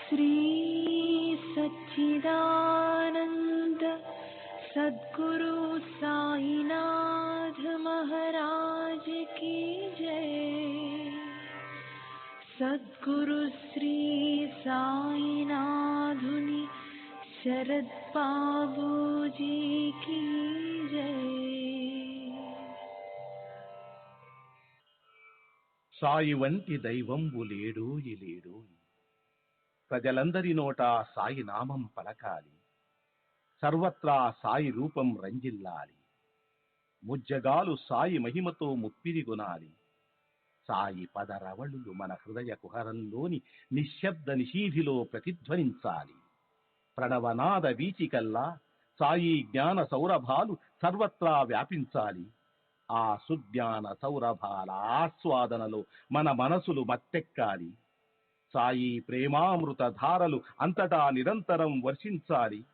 श्री सच्चिदानंद सद्गुरु साईनाथ महाराज की जय। सद्गुरु श्री साईनाथुनि शरद बाबूजी की जय। సాయి వంటి దైవంబు లేడోయి లేడోయి, ప్రజలందరి నోట సాయి నామం పలకాలి, సర్వత్రా సాయి రూపం రంజిల్లాలి, ముజ్జగాలు సాయి మహిమతో ముప్పిరిగొనాలి, సాయి పదరవళులు మన హృదయ కుహరంలోని నిశ్శబ్ద నిశీధిలో ప్రతిధ్వనించాలి. ప్రణవనాద వీచికల్లా సాయి జ్ఞాన సౌరభాలు సర్వత్రా వ్యాపించాలి. ఆ సుజ్ఞాన సౌరభాల ఆస్వాదనలో మన మనసులు మత్తెక్కాలి. సాయి ప్రేమామృత ధారలు అంతటా నిరంతరం వర్షించాలి.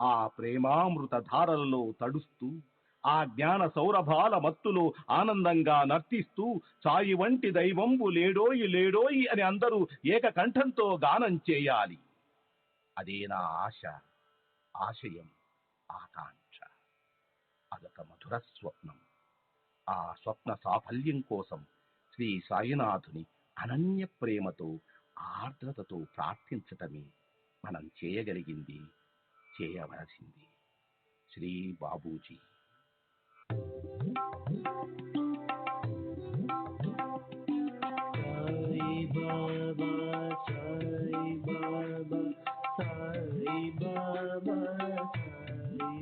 ఆ ప్రేమామృత ధారలలో తడుస్తూ, ఆ జ్ఞాన సౌరభాల మత్తులో ఆనందంగా నర్తిస్తూ సాయి వంటి దైవంబు లేడోయి లేడోయి అని అందరూ ఏకకంఠంతో గానం చేయాలి. అదే నా ఆశ, ఆశయం, ఆకాంక్ష. అదొక మధుర స్వప్నం. ఆ స్వప్న సాఫల్యం కోసం శ్రీ సాయినాథుని అనన్య ప్రేమతో, ఆర్ద్రతతో ప్రార్థించటమే మనం చేయగలిగింది, చేయవలసింది. Shri Babuji. Sai Baba, Sai Baba, Sai Baba, Sai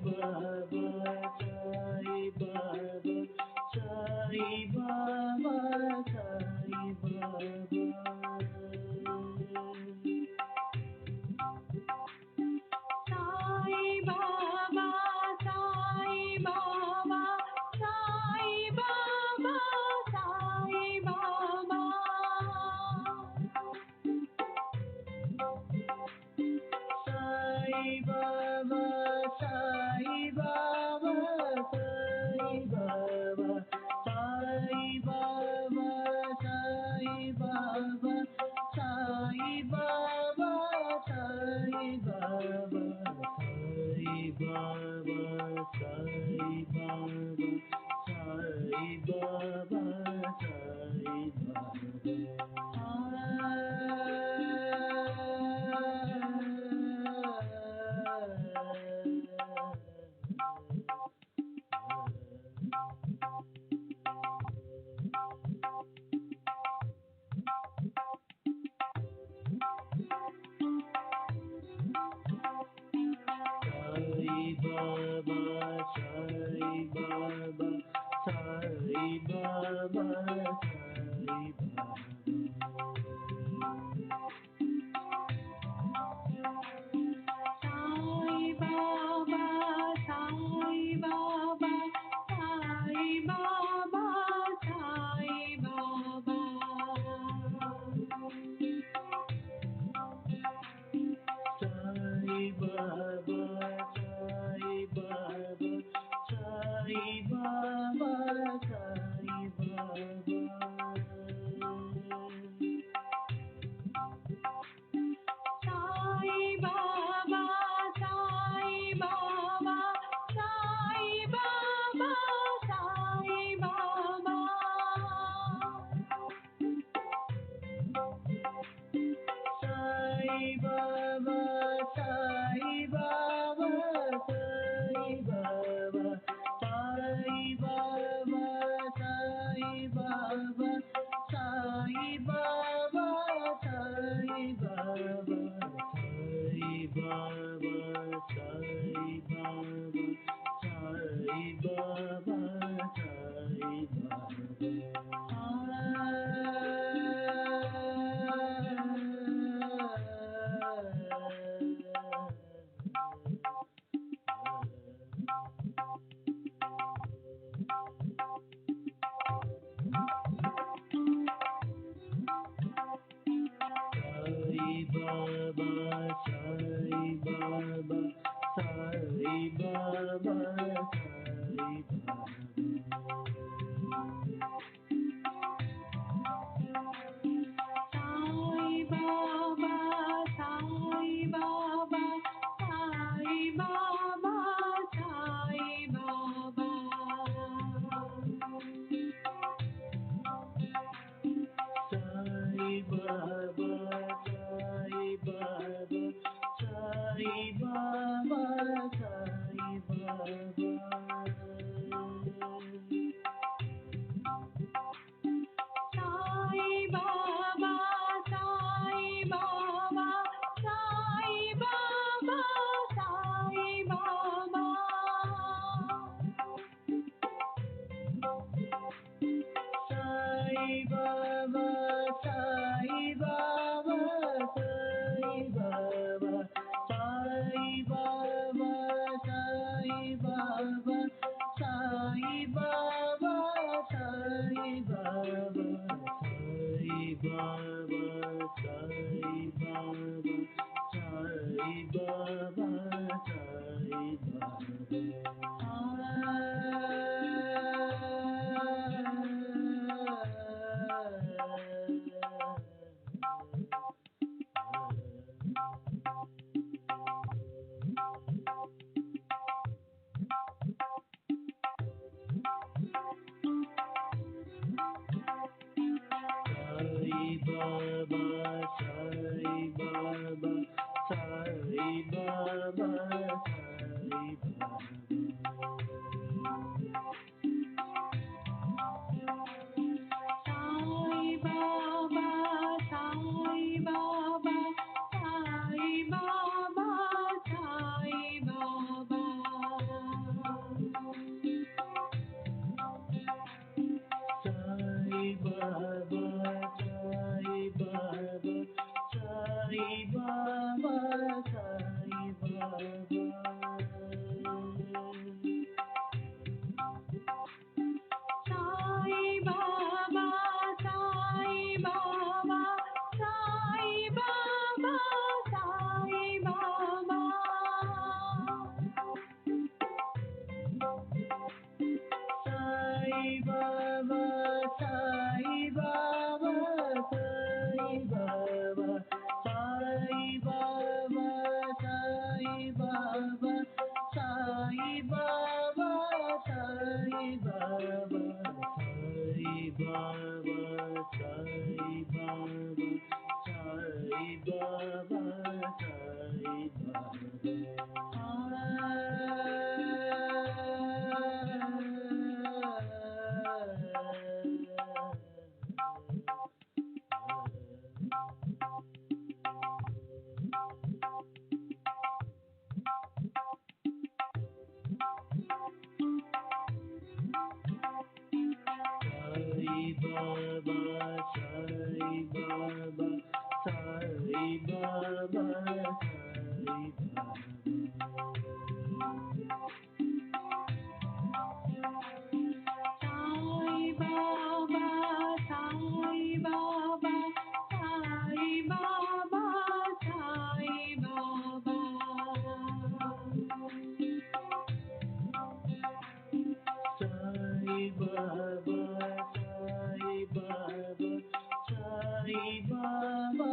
Baba, Sai Baba, Sai Baba, Sai Baba. Sai Baba, Sai Baba, Sai Baba, Sai Baba. Sai Baba, Sai Baba, Sai Baba, Sai Baba, Sai Baba, Sai Baba, Sai Baba, Sai Baba, Sai Baba, Sai Baba, Sai Baba, Sai Baba, Sai Baba, Sai Baba, Sai Baba, Sai Baba, Sai Baba. Sai Baba, Sai Baba, Sai Baba, Sai Baba. Sai Baba, Sai Baba, Sai Baba, Sai Baba. Sai Baba, Sai Baba, Sai Baba, Sai Baba, Sai Baba, Sai Baba, Sai Baba, Sai Baba, Sai Baba, Sai Baba, Sai Baba, Sai Baba, Sai Baba, Sai Baba, Sai Baba, Sai Baba, Sai Baba. Sai Baba, Sai Baba, Sai Baba, Sai Baba. Sai Baba, Sai Baba, Sai Baba, Sai Baba. Sai Baba, Sai Baba, Sai Baba, Sai Baba, Sai Baba, Sai Baba, Sai Baba, Sai Baba, Sai Baba, Sai Baba, Sai Baba, Sai Baba, Sai Baba, Sai Baba. Baba, Sai Baba, Sai Baba, Sai Baba, Sai Baba, Sai Baba, Sai Baba, Sai Baba, Sai Baba, Sai Baba, Sai Baba, Sai Baba. Sai Baba, Sai Baba, Sai Baba,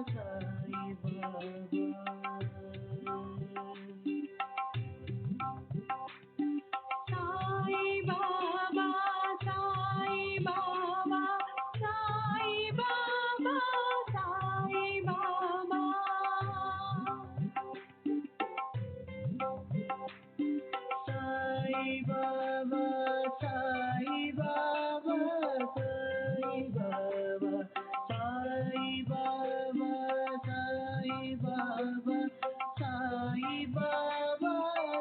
Sai Baba. Sai Baba, Sai Baba, Sai Baba, Sai Baba. Sai Baba, Sai Baba, Sai Baba, Sai Baba, Sai Baba,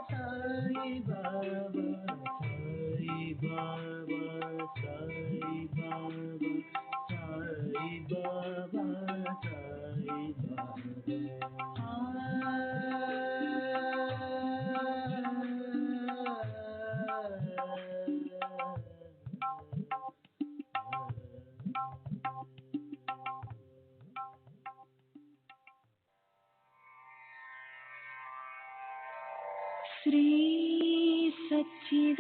Sai Baba, Sai Baba, Sai Baba, Sai Baba, Sai Baba, Sai Shri सच्चिदानंद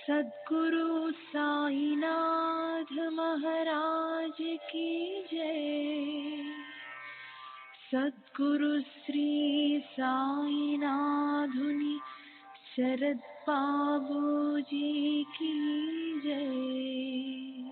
सद्गुरु साईनाथ महाराज की जय। सद्गुरु श्री साईनाथुनि शरद बाबूजी की जय।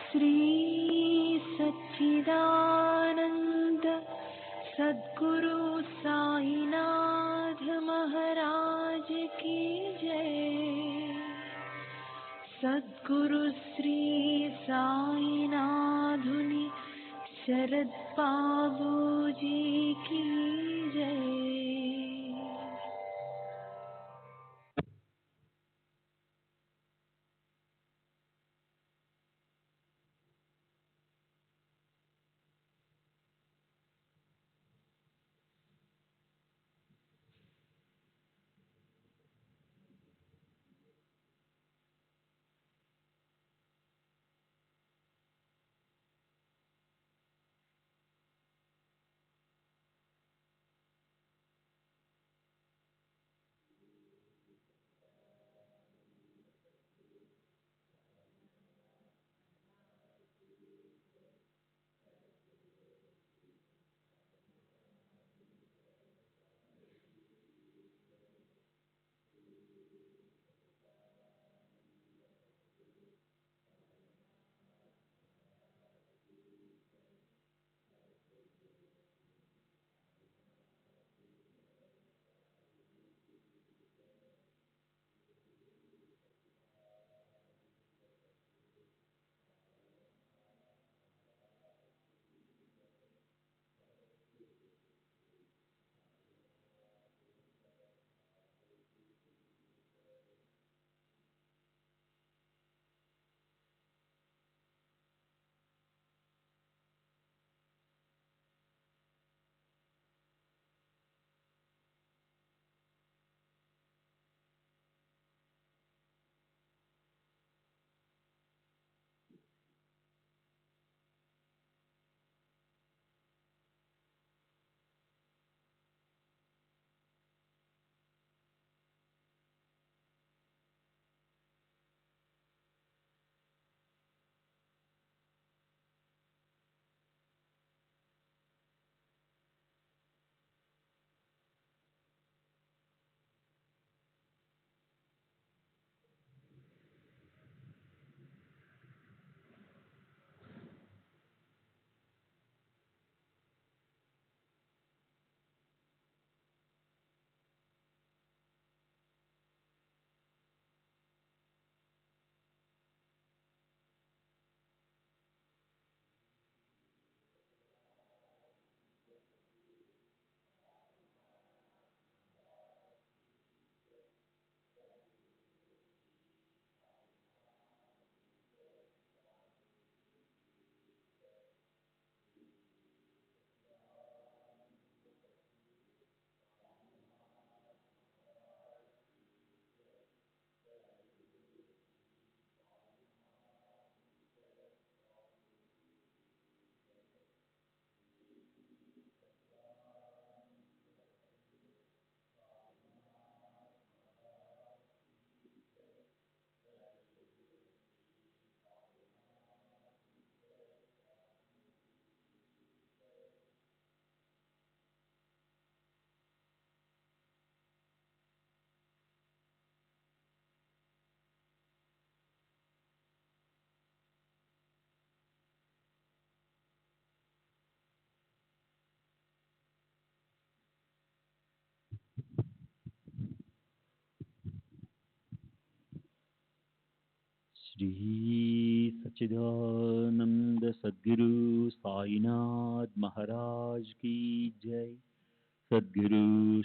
श्री सच्चिदानंद सद्गुरु साईनाथ महाराज की जय। सद्गुरु श्री साईनाथुनि शरद बाबूजी की जय। श्री सच्चिदानंद सद्गुरु साईनाथ महाराज की जय। सद्गुरु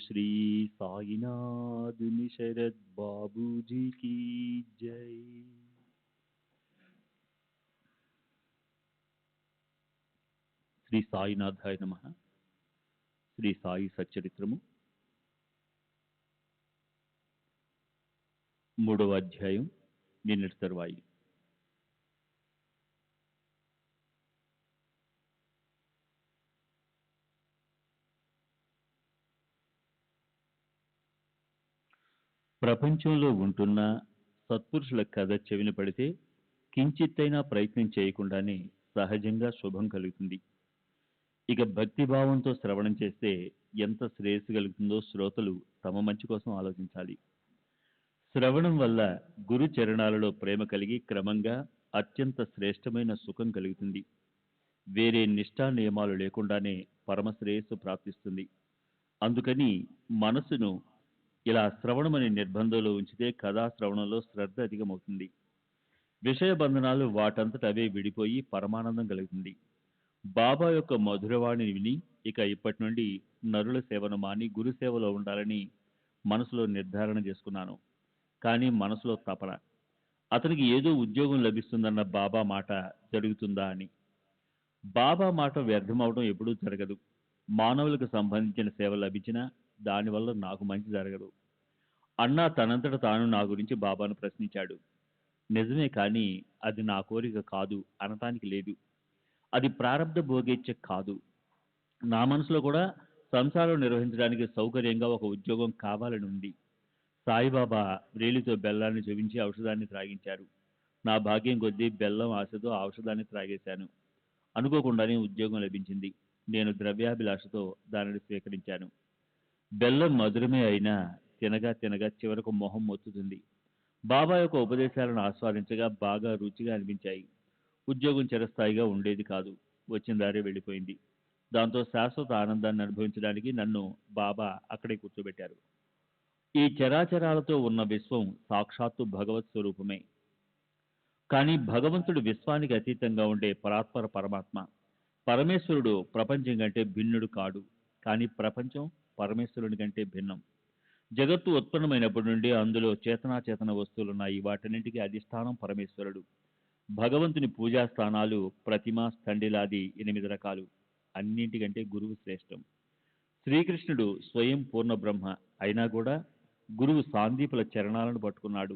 श्री साईनाथ शरद बाबू जी की जय। శ్రీ సాయినాథాయ నమః. శ్రీ సాయి సచ్చరిత్రము 3వ అధ్యాయం, నిన్నటి తరువాయి. ప్రపంచంలో ఉంటున్న సత్పురుషుల కథ చెవిన పడితే కించిత్తైనా ప్రయత్నం చేయకుండానే సహజంగా శుభం కలుగుతుంది. ఇక భక్తిభావంతో శ్రవణం చేస్తే ఎంత శ్రేయస్సు కలుగుతుందో శ్రోతలు తమ మంచి కోసం ఆలోచించాలి. శ్రవణం వల్ల గురు చరణాలలో ప్రేమ కలిగి క్రమంగా అత్యంత శ్రేష్టమైన సుఖం కలుగుతుంది. వేరే నిష్ఠా నియమాలు లేకుండానే పరమశ్రేయస్సు ప్రాప్తిస్తుంది. అందుకని మనసును ఇలా శ్రవణమనే నిర్బంధంలో ఉంచితే కథా శ్రవణంలో శ్రద్ధ అధికమవుతుంది. విషయ బంధనాలు వాటంతట అవే విడిపోయి పరమానందం కలుగుతుంది. బాబా యొక్క మధురవాణిని విని ఇక ఇప్పటి నుండి నరుల సేవను మాని గురు సేవలో ఉండాలని మనసులో నిర్ధారణ చేసుకున్నాను. కానీ మనసులో తపన, అతనికి ఏదో ఉద్యోగం లభిస్తుందన్న బాబా మాట జరుగుతుందా అని. బాబా మాట వ్యర్థమవడం ఎప్పుడూ జరగదు. మానవులకు సంబంధించిన సేవ లభించినా దానివల్ల నాకు మంచి జరగదు. అన్నా తనంతట తాను నా గురించి బాబాను ప్రశ్నించాడు. నిజమే, కానీ అది నా కోరిక కాదు అనటానికి లేదు. అది ప్రారంధ భోగేచ్ఛ కాదు. నా మనసులో కూడా సంసారం నిర్వహించడానికి సౌకర్యంగా ఒక ఉద్యోగం కావాలని ఉంది. సాయిబాబా వ్రేలితో బెల్లాన్ని చూపించి ఔషధాన్ని త్రాగించారు. నా భాగ్యం కొద్దీ బెల్లం ఆశతో ఆ ఔషధాన్ని త్రాగేశాను. అనుకోకుండానే ఉద్యోగం లభించింది. నేను ద్రవ్యాభిలాషతో దానిని స్వీకరించాను. బెల్లం మధురమే అయినా తినగా తినగా చివరకు మొహం మొత్తుతుంది. బాబా యొక్క ఉపదేశాలను ఆస్వాదించగా బాగా రుచిగా అనిపించాయి. ఉద్యోగం చిరస్థాయిగా ఉండేది కాదు. వచ్చిన దారే వెళ్ళిపోయింది. దాంతో శాశ్వత ఆనందాన్ని అనుభవించడానికి నన్ను బాబా అక్కడే కూర్చోబెట్టారు. ఈ చరాచరాలతో ఉన్న విశ్వం సాక్షాత్తు భగవత్ స్వరూపమే. కానీ భగవంతుడు విశ్వానికి అతీతంగా ఉండే పరాత్పర పరమాత్మ. పరమేశ్వరుడు ప్రపంచం కంటే భిన్నుడు కాడు. కానీ ప్రపంచం పరమేశ్వరుని కంటే భిన్నం. జగత్తు ఉత్పన్నమైనప్పటి నుండి అందులో చేతనాచేతన వస్తువులున్నాయి. వాటన్నింటికీ అధిష్టానం పరమేశ్వరుడు. భగవంతుని పూజా స్థానాలు ప్రతిమ, స్థండిలాది 8 రకాలు. అన్నింటికంటే గురువు శ్రేష్టం. శ్రీకృష్ణుడు స్వయం పూర్ణ బ్రహ్మ అయినా కూడా గురువు సాందీపుల చరణాలను పట్టుకున్నాడు.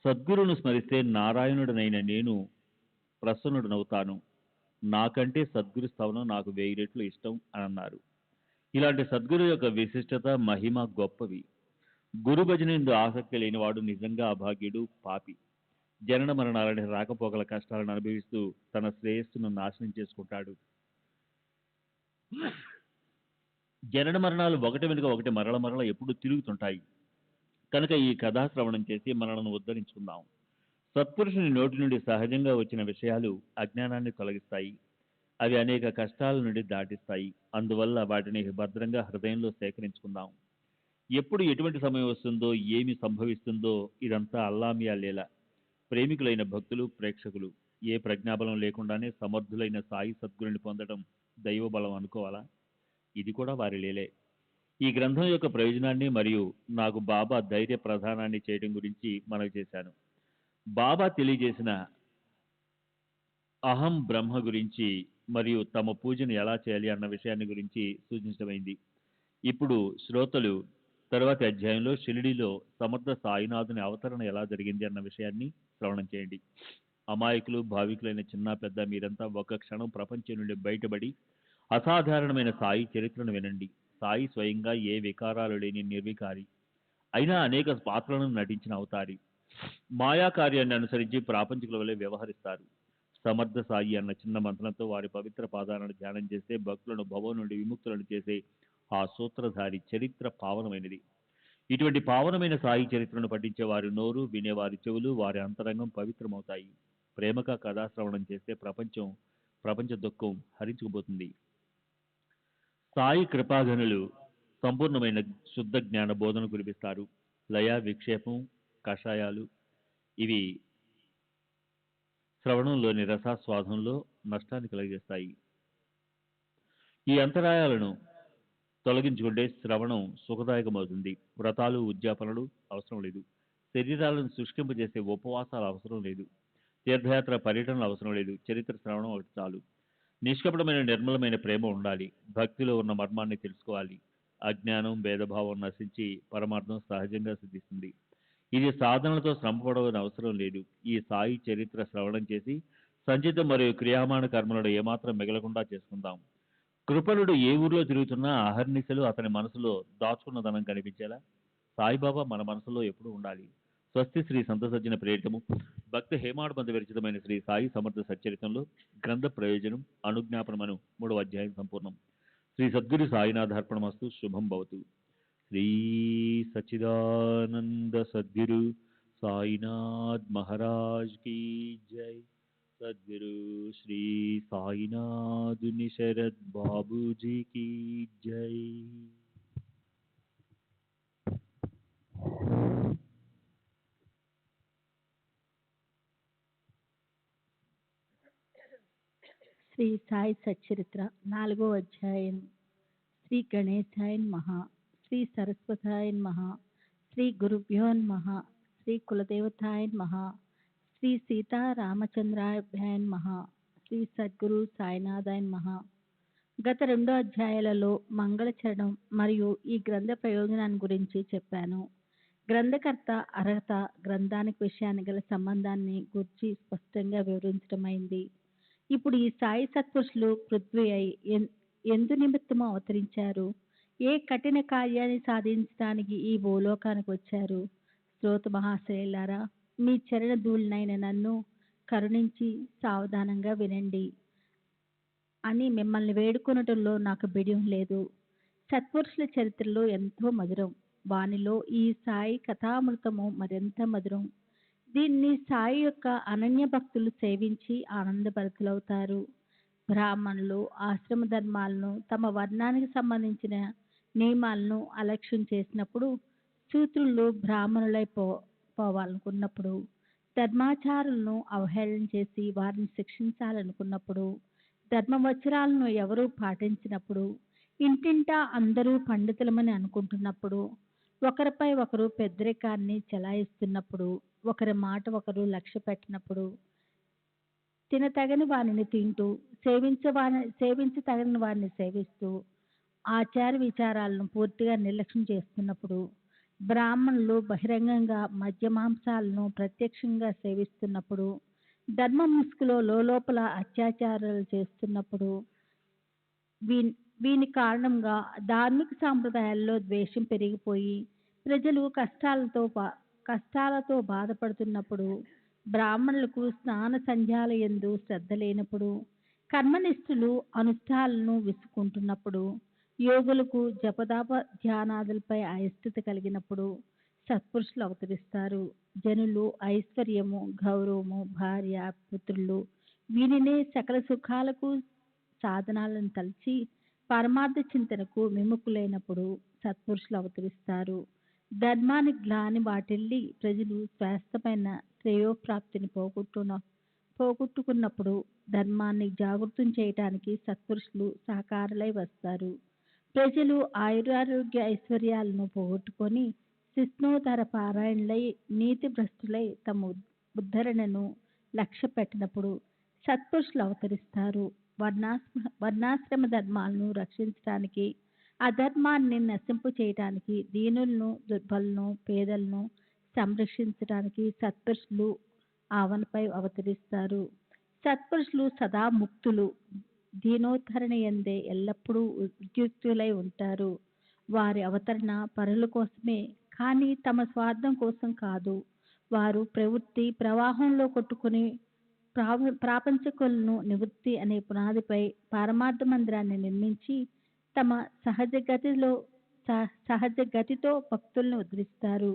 సద్గురువును స్మరిస్తే నారాయణుడనైన నేను ప్రసన్నుడనవుతాను. నాకంటే సద్గురు స్థవనం నాకు 1000 రెట్లు ఇష్టం అని అన్నారు. ఇలాంటి సద్గురు యొక్క విశిష్టత, మహిమ గొప్పవి. గురు భజన ఎందు ఆసక్తి లేనివాడు నిజంగా అభాగ్యుడు, పాపి. జనన మరణాలని రాకపోకల కష్టాలను అనుభవిస్తూ తన శ్రేయస్సును నాశనం చేసుకుంటాడు. జనన మరణాలు ఒకటి వెనుక ఒకటి మరల మరల ఎప్పుడు తిరుగుతుంటాయి. కనుక ఈ కథాశ్రవణం చేసి మనలను ఉద్ధరించుకుందాం. సత్పురుషుని నోటి నుండి సహజంగా వచ్చిన విషయాలు అజ్ఞానాన్ని తొలగిస్తాయి. అవి అనేక కష్టాల నుండి దాటిస్తాయి. అందువల్ల వాటిని భద్రంగా హృదయంలో సేకరించుకుందాం. ఎప్పుడు ఎటువంటి సమయం వస్తుందో, ఏమి సంభవిస్తుందో ఇదంతా అల్లామియా లీల. ప్రేమికులైన భక్తులు, ప్రేక్షకులు ఏ ప్రజ్ఞాబలం లేకుండానే సమర్థులైన సాయి సద్గురుని పొందడం దైవబలం అనుకోవాలా? ఇది కూడా వారి లీలే. ఈ గ్రంథం యొక్క ప్రయోజనాన్ని మరియు నాకు బాబా ధైర్య ప్రదానాన్ని చేయడం గురించి మనవి చేశాను. బాబా తెలియజేసిన అహం బ్రహ్మ గురించి మరియు తమ పూజను ఎలా చేయాలి అన్న విషయాన్ని గురించి సూచించమైంది. ఇప్పుడు శ్రోతలు తరువాతి అధ్యాయంలో షిరిడీలో సమర్థ సాయినాథుని అవతరణ ఎలా జరిగింది అన్న విషయాన్ని శ్రవణం చేయండి. అమాయకులు, భావికులైన చిన్న పెద్ద మీరంతా ఒక్క క్షణం ప్రపంచం నుండి బయటపడి అసాధారణమైన సాయి చరిత్రను వినండి. సాయి స్వయంగా ఏ వికారాలు లేని నిర్వికారి, అయినా అనేక పాత్రలను నటించిన అవతారి. మాయా కార్యాన్ని అనుసరించి ప్రాపంచికుల వలె వ్యవహరిస్తారు. సమర్థ సాయి అన్న చిన్న మంత్రంతో వారి పవిత్ర పాదాలను ధ్యానం చేస్తే భక్తులను భవం నుండి విముక్తులను చేసే ఆ సూత్రధారి చరిత్ర పావనమైనది. ఇటువంటి పావనమైన సాయి చరిత్రను పఠించే వారి నోరు, వినేవారి చెవులు, వారి అంతరంగం పవిత్రమవుతాయి. ప్రేమగా కథాశ్రవణం చేస్తే ప్రపంచ దుఃఖం హరించుకుపోతుంది. సాయి కృపాఘనులు సంపూర్ణమైన శుద్ధ జ్ఞాన బోధన కురిపిస్తారు. లయ, విక్షేపం, కషాయాలు ఇవి శ్రవణంలోని రసాస్వాదంలో నష్టాన్ని కలిగిస్తాయి. ఈ అంతరాయాలను తొలగించుకుంటే శ్రవణం సుఖదాయకమవుతుంది. వ్రతాలు, ఉద్యాపనలు అవసరం లేదు. శరీరాలను శుష్కింపజేసే ఉపవాసాలు అవసరం లేదు. తీర్థయాత్ర పర్యటనలు అవసరం లేదు. చరిత్ర శ్రవణం ఒకటి చాలు. నిష్కపటమైన నిర్మలమైన ప్రేమ ఉండాలి. భక్తిలో ఉన్న మర్మాన్ని తెలుసుకోవాలి. అజ్ఞానం, భేదభావం నశించి పరమార్థం సహజంగా సిద్ధిస్తుంది. ఇది సాధనలతో శ్రమపడవని అవసరం లేదు. ఈ సాయి చరిత్ర శ్రవణం చేసి సంచితం మరియు క్రియామాణ కర్మలను ఏమాత్రం మిగలకుండా చేసుకుందాం. కృపణుడు ఏ ఊర్లో తిరుగుతున్నా అహర్నిశలు అతని మనసులో దాచుకున్న ధనం కనిపించేలా సాయిబాబా మన మనసులో ఎప్పుడూ ఉండాలి. స్వస్తి శ్రీ సంత సజ్జన ప్రేరితము భక్తి హేమాడుబంధ విరచితమైన శ్రీ సాయి సమర్థ సచ్చరితంలో గ్రంథ ప్రయోజనం అనుజ్ఞాపనమను 3వ అధ్యాయం సంపూర్ణం. శ్రీ సద్గురు సాయినాథార్పణమస్తు. శుభం భవతు. శ్రీ సచ్చిదానంద సద్గురు సాయినాథ్ మహారాజ్ కీ జై. सद्गुरु श्री साईनाथ शरद बाबू जी की जय। శ్రీ సాయి సచ్చరిత్ర 4వ అధ్యాయం. శ్రీ గణేశాయ నమః. శ్రీ సరస్వతాయ నమః. శ్రీ గురుభ్యో నమః. శ్రీ కులదేవతాయ నమః. శ్రీ సీతారామచంద్రాభ్యాయ నమః. శ్రీ సద్గురు సాయినాథాయ నమః. గత 2 అధ్యాయాలలో మంగళచరణం మరియు ఈ గ్రంథ ప్రయోజనాన్ని గురించి చెప్పాను. గ్రంథకర్త అర్హత, గ్రంథానికి విషయానికి గల సంబంధాన్ని గురించి స్పష్టంగా వివరించడమైంది. ఇప్పుడు ఈ సాయి సత్పురుషులు పృథ్వీ అయి ఎందు నిమిత్తము అవతరించారు, ఏ కఠిన కార్యాన్ని సాధించడానికి ఈ భూలోకానికి వచ్చారు. శ్రోత మహాశయులారా, మీ చరణ ధూళినైన నన్ను కరుణించి సావధానంగా వినండి అని మిమ్మల్ని వేడుకొనటంలో నాకు బిడియం లేదు. సత్పురుషుల చరిత్రలో ఎంతో మధురం, వానిలో ఈ సాయి కథామృతము మరింత మధురం. దీన్ని సాయి యొక్క అనన్య భక్తులు సేవించి ఆనందభరితులవుతారు. బ్రాహ్మణులు ఆశ్రమ ధర్మాలను, తమ వర్ణానికి సంబంధించిన నియమాలను అలక్ష్యం చేసినప్పుడు, శూద్రులు బ్రాహ్మణులై పోవాలనుకున్నప్పుడు, ధర్మాచారులను అవహేళన చేసి వారిని శిక్షించాలనుకున్నప్పుడు, ధర్మవచనాలను ఎవరూ పాటించినప్పుడు, ఇంటింటా అందరూ పండితులమని అనుకుంటున్నప్పుడు, ఒకరిపై ఒకరు పెద్దరికాన్ని చెలాయిస్తున్నప్పుడు, ఒకరి మాట ఒకరు లక్ష్య పెట్టినప్పుడు, తినతగని వారిని తింటూ, సేవించతగని వారిని సేవిస్తూ, ఆచార విచారాలను పూర్తిగా నిర్లక్ష్యం చేస్తున్నప్పుడు, బ్రాహ్మణులు బహిరంగంగా మద్యమాంసాలను ప్రత్యక్షంగా సేవిస్తున్నప్పుడు, ధర్మ ముసుగులో లోపల అత్యాచారాలు చేస్తున్నప్పుడు, వీని కారణంగా ధార్మిక సాంప్రదాయాల్లో ద్వేషం పెరిగిపోయి ప్రజలు కష్టాలతో బాధపడుతున్నప్పుడు, బ్రాహ్మణులకు స్నాన సంధ్యాల యందు శ్రద్ధ లేనప్పుడు, కర్మనిష్ఠులు అనుష్ఠాలను విసుకుంటున్నప్పుడు, యోగులకు జపదాప ధ్యానాదులపై అయిష్టత కలిగినప్పుడు సత్పురుషులు అవతరిస్తారు. జనులు ఐశ్వర్యము, గౌరవము, భార్య, పుత్రులు వీనినే సకల సుఖాలకు సాధనాలను తలచి పరమార్థ చింతనకు విముఖులైనప్పుడు సత్పురుషులు అవతరిస్తారు. ధర్మానికి గ్లాని వాటిల్లి ప్రజలు శ్రేష్టమైన శ్రేయోప్రాప్తిని పోగొట్టుకున్నప్పుడు ధర్మాన్ని జాగృతం చేయటానికి సత్పురుషులు సహకారులై వస్తారు. ప్రజలు ఆయురారోగ్య ఐశ్వర్యాలను పోగొట్టుకొని శిష్ణోధర పారాయణులై నీతి భ్రష్టులై తమ ఉద్ధరణను లక్ష్య పెట్టినప్పుడు సత్పురుషులు అవతరిస్తారు. వర్ణాశ్రమ ధర్మాలను రక్షించడానికి, అధర్మాన్ని నశింపు చేయటానికి, దీనులను, దుర్బలను, పేదలను సంరక్షించడానికి సత్పురుషులు ఆవనపై అవతరిస్తారు. సత్పురుషులు సదా ముక్తులు, దీనోద్ధరణ యందే ఎల్లప్పుడూ ఉద్యుక్తులై ఉంటారు. వారి అవతరణ పరుల కోసమే కానీ తమ స్వార్థం కోసం కాదు. వారు ప్రవృత్తి ప్రవాహంలో కొట్టుకుని ప్రాపంచకులను నివృత్తి అనే పునాదిపై పారమార్థ మందిరాన్ని నిర్మించి తమ సహజ గతితో భక్తులను ఉద్ధరిస్తారు.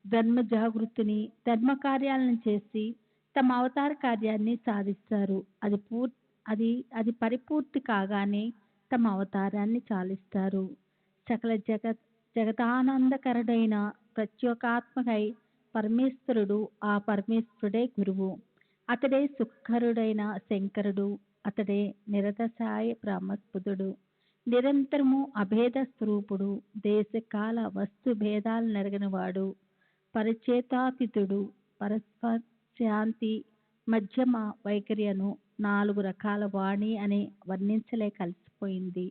ధర్మ జాగృతిని, ధర్మ కార్యాలను చేసి తమ అవతార కార్యాన్ని సాధిస్తారు. అది పరిపూర్తి కాగానే తమ అవతారాన్ని చాలిస్తారు. సకల జగతానందకరుడైన ప్రత్యేకాత్మకై పరమేశ్వరుడు, ఆ పరమేశ్వరుడే గురువు. అతడే సుఖకరుడైన శంకరుడు, అతడే నిరతసాయ బ్రహ్మస్పదుడు, నిరంతరము అభేద స్వరూపుడు, దేశకాల వస్తు భేదాలు నెరగనివాడు, పరిచేతాతీతుడు, పరస్పశాంతి, మధ్యమ వైఖరియను 4 రకాల వాణి అని వర్ణించలే కలిసిపోయింది.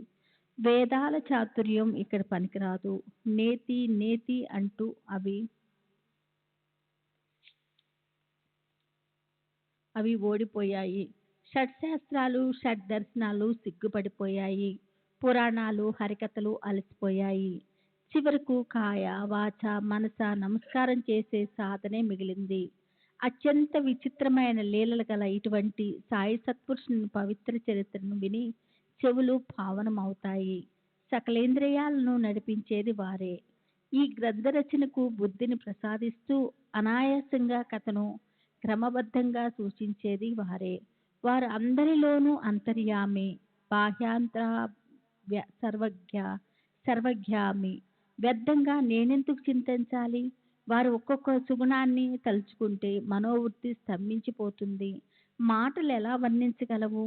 వేదాల చాతుర్యం ఇక్కడ పనికిరాదు. నేతి నేతి అంటూ అవి ఓడిపోయాయి. షట్శాస్త్రాలు, షడ్దర్శనాలు సిగ్గుపడిపోయాయి. పురాణాలు, హరికథలు అలసిపోయాయి. చివరకు కాయ, వాచ, మనస నమస్కారం చేసే సాధనే మిగిలింది. అత్యంత విచిత్రమైన లీలలు గల ఇటువంటి సాయి సత్పురుషుని పవిత్ర చరిత్రను విని చెవులు పావనమవుతాయి. సకలేంద్రియాలను నడిపించేది వారే. ఈ గ్రంథ రచనకు బుద్ధిని ప్రసాదిస్తూ అనాయాసంగా కథను క్రమబద్ధంగా సూచించేది వారే. వారు అందరిలోనూ అంతర్యామి, బాహ్యాంతర సర్వజ్ఞామి. వ్యర్థంగా నేనెందుకు చింతించాలి? వారు ఒక్కొక్క సుగుణాన్ని తలుచుకుంటే మనోవృత్తి స్తంభించిపోతుంది. మాటలు ఎలా వర్ణించగలవు?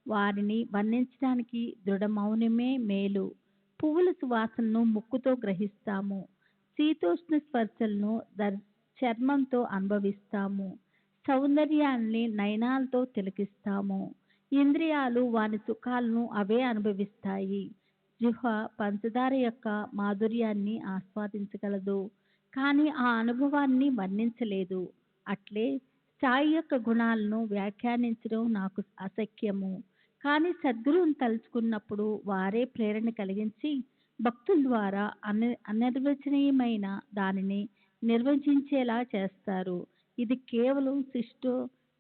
వారిని వర్ణించడానికి దృఢ మౌనమే మేలు. పువ్వుల సువాసనను ముక్కుతో గ్రహిస్తాము. శీతోష్ణ స్పర్శలను చర్మంతో అనుభవిస్తాము. సౌందర్యాన్ని నయనాలతో తిలకిస్తాము. ఇంద్రియాలు వాని సుఖాలను అవే అనుభవిస్తాయి. జిహ్వ పంచదార యొక్క మాధుర్యాన్ని ఆస్వాదించగలదు, కానీ ఆ అనుభవాన్ని వర్ణించలేదు. అట్లే సాయి యొక్క గుణాలను వ్యాఖ్యానించడం నాకు అశక్యము. కానీ సద్గురువును తలుచుకున్నప్పుడు వారే ప్రేరణ కలిగించి భక్తుల ద్వారా అనిర్వచనీయమైన దానిని నిర్వచించేలా చేస్తారు. ఇది కేవలం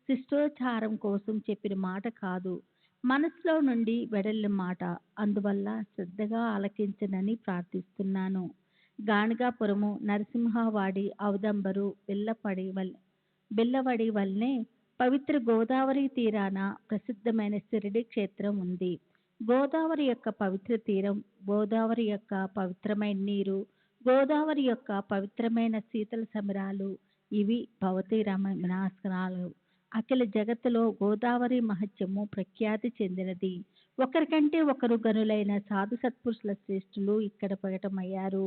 శిష్టోచారం కోసం చెప్పిన మాట కాదు, మనసులో నుండి వెడలిన మాట. అందువల్ల శ్రద్ధగా ఆలకించనని ప్రార్థిస్తున్నాను. గాణగాపురము, నరసింహవాడి, ఔదంబరు, బిల్లవడి వల్లనే పవిత్ర గోదావరి తీరాన ప్రసిద్ధమైన షిరిడి క్షేత్రం ఉంది. గోదావరి యొక్క పవిత్ర తీరం, గోదావరి యొక్క పవిత్రమైన నీరు, గోదావరి యొక్క పవిత్రమైన శీతల సమరాలు ఇవి భవతి వినాశనాలు. అఖిల జగత్తులో గోదావరి మహత్యము ప్రఖ్యాతి చెందినది. ఒకరికంటే ఒకరు గనులైన సాధు సత్పురుషుల శ్రేష్ఠులు ఇక్కడ ప్రకటమయ్యారు.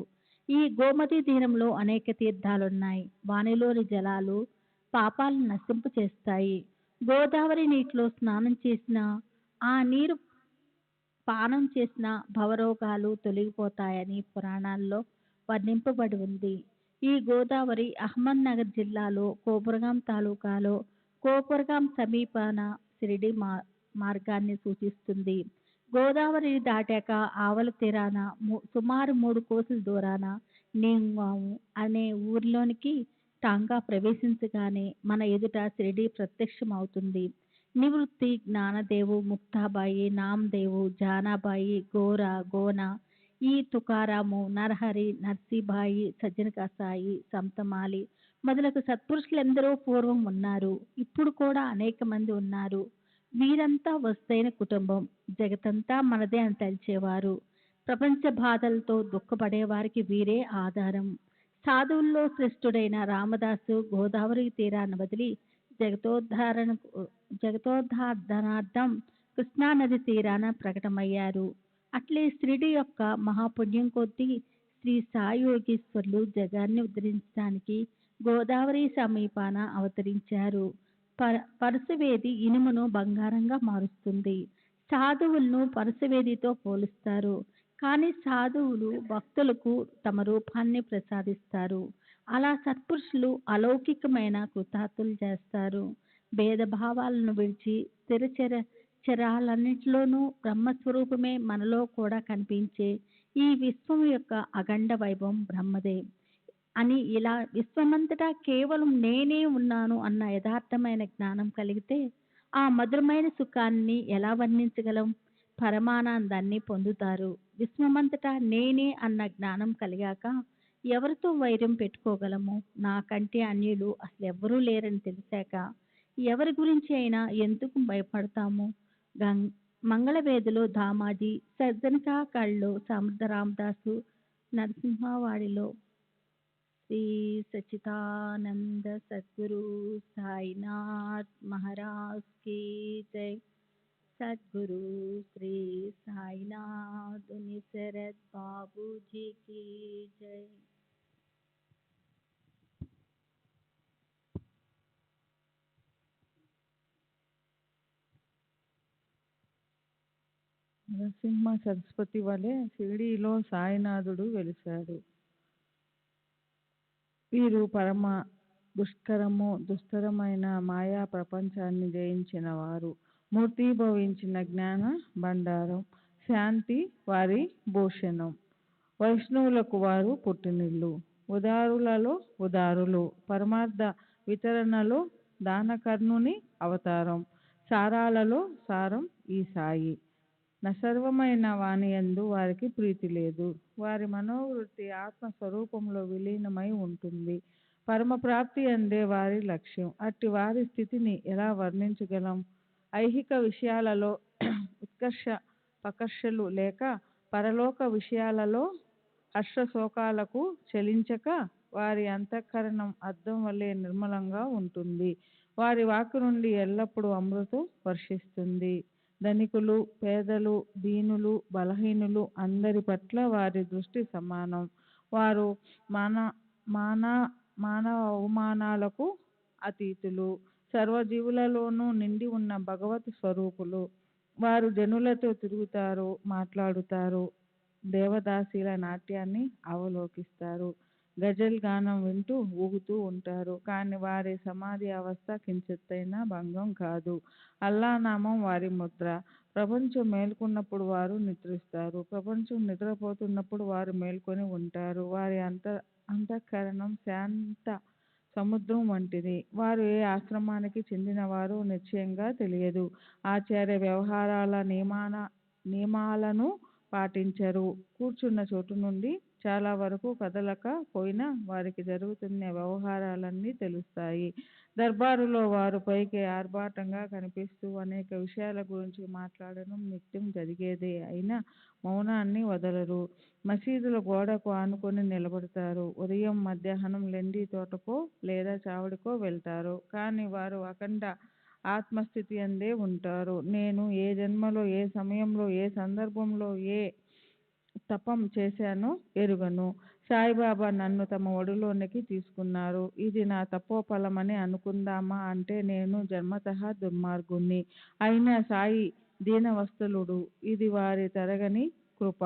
ఈ గోమతి తీరంలో అనేక తీర్థాలున్నాయి. వానిలోని జలాలు పాపాలను నశింపు చేస్తాయి. గోదావరి నీటిలో స్నానం చేసిన, ఆ నీరు పానం చేసిన భవరోగాలు తొలగిపోతాయని పురాణాల్లో వర్ణింపబడి ఉంది. ఈ గోదావరి అహ్మద్ నగర్ జిల్లాలో కోపురగాం తాలూకాలో కోపురగాం సమీపాన షిరిడి మార్గాన్ని సూచిస్తుంది. గోదావరిని దాటాక ఆవల తీరాన సుమారు 3 కోసుల దూరాన నేంగాము అనే ఊరిలోనికి టాంగా ప్రవేశించగానే మన ఎదుట షిరిడి ప్రత్యక్షం అవుతుంది. నివృత్తి, జ్ఞానదేవు, ముక్తాబాయి, నామదేవు, జానాబాయి, గోన, ఈ తుకారాము, నరహరి, నర్సీబాయి, సజ్జన కసాయి, సంతమాలి మొదలగు సత్పురుషులెందరో పూర్వం ఉన్నారు. ఇప్పుడు కూడా అనేక మంది ఉన్నారు. వీరంతా వస్తైన కుటుంబం. జగతంతా మనదే అని తలిచేవారు. ప్రపంచ బాధలతో దుఃఖపడేవారికి వీరే ఆధారం. సాధువుల్లో శ్రేష్ఠుడైన రామదాసు గోదావరి తీరాన్ని వదిలి జగతోద్ధారణార్థం కృష్ణానది తీరాన ప్రకటమయ్యారు. అట్లే షిరిడి యొక్క మహాపుణ్యం కొద్దీ శ్రీ సాయి యోగీశ్వరులు జగాన్ని ఉద్ధరించడానికి గోదావరి సమీపాన అవతరించారు. పరశువేది ఇనుమును బంగారంగా మారుస్తుంది. సాధువులను పరశువేదితో పోలుస్తారు. కానీ సాధువులు భక్తులకు తమ రూపాన్ని ప్రసాదిస్తారు. అలా సత్పురుషులు అలౌకికమైన కృతార్థులు చేస్తారు. భేదభావాలను విడిచి చరాలన్నింటిలోనూ బ్రహ్మస్వరూపమే మనలో కూడా కనిపించే ఈ విశ్వం యొక్క అఖండ వైభవం బ్రహ్మదే అని, ఇలా విశ్వమంతటా కేవలం నేనే ఉన్నాను అన్న యథార్థమైన జ్ఞానం కలిగితే ఆ మధురమైన సుఖాన్ని ఎలా వర్ణించగలం? పరమానందాన్ని పొందుతారు. విశ్వమంతటా నేనే అన్న జ్ఞానం కలిగాక ఎవరితో వైరం పెట్టుకోగలము? నాకంటే అన్యులు అసలు ఎవ్వరూ లేరని తెలిసాక ఎవరి గురించి అయినా ఎందుకు భయపడతాము? మంగళవేదిలో దామాజీ, సజ్జనకాకళ్ళలో సమర్థ రామదాసు, నరసింహవాడిలో శ్రీ సచ్చిదానంద సద్గురు సాయినాథ్ మహారాజ్ की जय। सद्गुरु श्री साईनाथ निसरद बाबू जी की जय। నరసింహ సరస్వతి వలె షిరిడీలో సాయినాథుడు వెలిశాడు. వీరు పరమ దుస్తరమైన మాయా ప్రపంచాన్ని జయించిన వారు. మూర్తీభవించిన జ్ఞాన భండారం. శాంతి వారి భూషణం. వైష్ణవులకు వారు పుట్టినిల్లు. ఉదారులలో ఉదారులు. పరమార్థ వితరణలో దానకర్ణుని అవతారం. సారాలలో సారం ఈ సాయి. నసర్వమైన వానియందు వారికి ప్రీతి లేదు. వారి మనోవృత్తి ఆత్మస్వరూపంలో విలీనమై ఉంటుంది. పరమప్రాప్తి అందే వారి లక్ష్యం. అట్టి వారి స్థితిని ఎలా వర్ణించగలం? ఐహిక విషయాలలో ఉత్కర్ష పకర్షలు లేక పరలోక విషయాలలో హర్షశోకాలకు చలించక వారి అంతఃకరణం అద్దం వలె నిర్మలంగా ఉంటుంది. వారి వాక్కు నుండి ఎల్లప్పుడూ అమృతం వర్షిస్తుంది. ధనికులు, పేదలు, దీనులు, బలహీనులు అందరి పట్ల వారి దృష్టి సమానం. వారు మానవ అవమానాలకు అతీతులు. సర్వజీవులలోనూ నిండి ఉన్న భగవత్ స్వరూపులు. వారు జనులతో తిరుగుతారు, మాట్లాడుతారు, దేవదాసీల నాట్యాన్ని అవలోకిస్తారు, గజల్ గానం వింటూ ఊగుతూ ఉంటారు. కానీ వారి సమాధి అవస్థ కించిత్తైనా భంగం కాదు. అల్లా నామం వారి ముద్ర. ప్రపంచం మేల్కొన్నప్పుడు వారు నిద్రిస్తారు, ప్రపంచం నిద్రపోతున్నప్పుడు వారు మేల్కొని ఉంటారు. వారి అంతఃకరణం శాంత సముద్రం వంటిది. వారు ఏ ఆశ్రమానికి చెందినవారో నిశ్చయంగా తెలియదు. ఆచార్య వ్యవహారాల నియమాలను పాటించరు. కూర్చున్న చోటు నుండి చాలా వరకు కదలక పోయినా వారికి జరుగుతున్న వ్యవహారాలన్నీ తెలుస్తాయి. దర్బారులో వారు పైకి ఆర్భాటంగా కనిపిస్తూ అనేక విషయాల గురించి మాట్లాడడం నిత్యం జరిగేదే అయినా మౌనాన్ని వదలరు. మసీదుల గోడకు ఆనుకొని నిలబడతారు. ఉదయం మధ్యాహ్నం లెండి తోటకో లేదా చావడికో వెళ్తారు. కానీ వారు అఖండ ఆత్మస్థితి అందే ఉంటారు. నేను ఏ జన్మలో, ఏ సమయంలో, ఏ సందర్భంలో ఏ తపం చేశానో ఎరుగను. సాయిబాబా నన్ను తమ ఒడిలోనికి తీసుకున్నారు. ఇది నా తపోఫలమని అనుకుందామా అంటే నేను జన్మతః దుర్మార్గుణ్ణి. అయినా సాయి దీనవత్సలుడు. ఇది వారి తరగని కృప.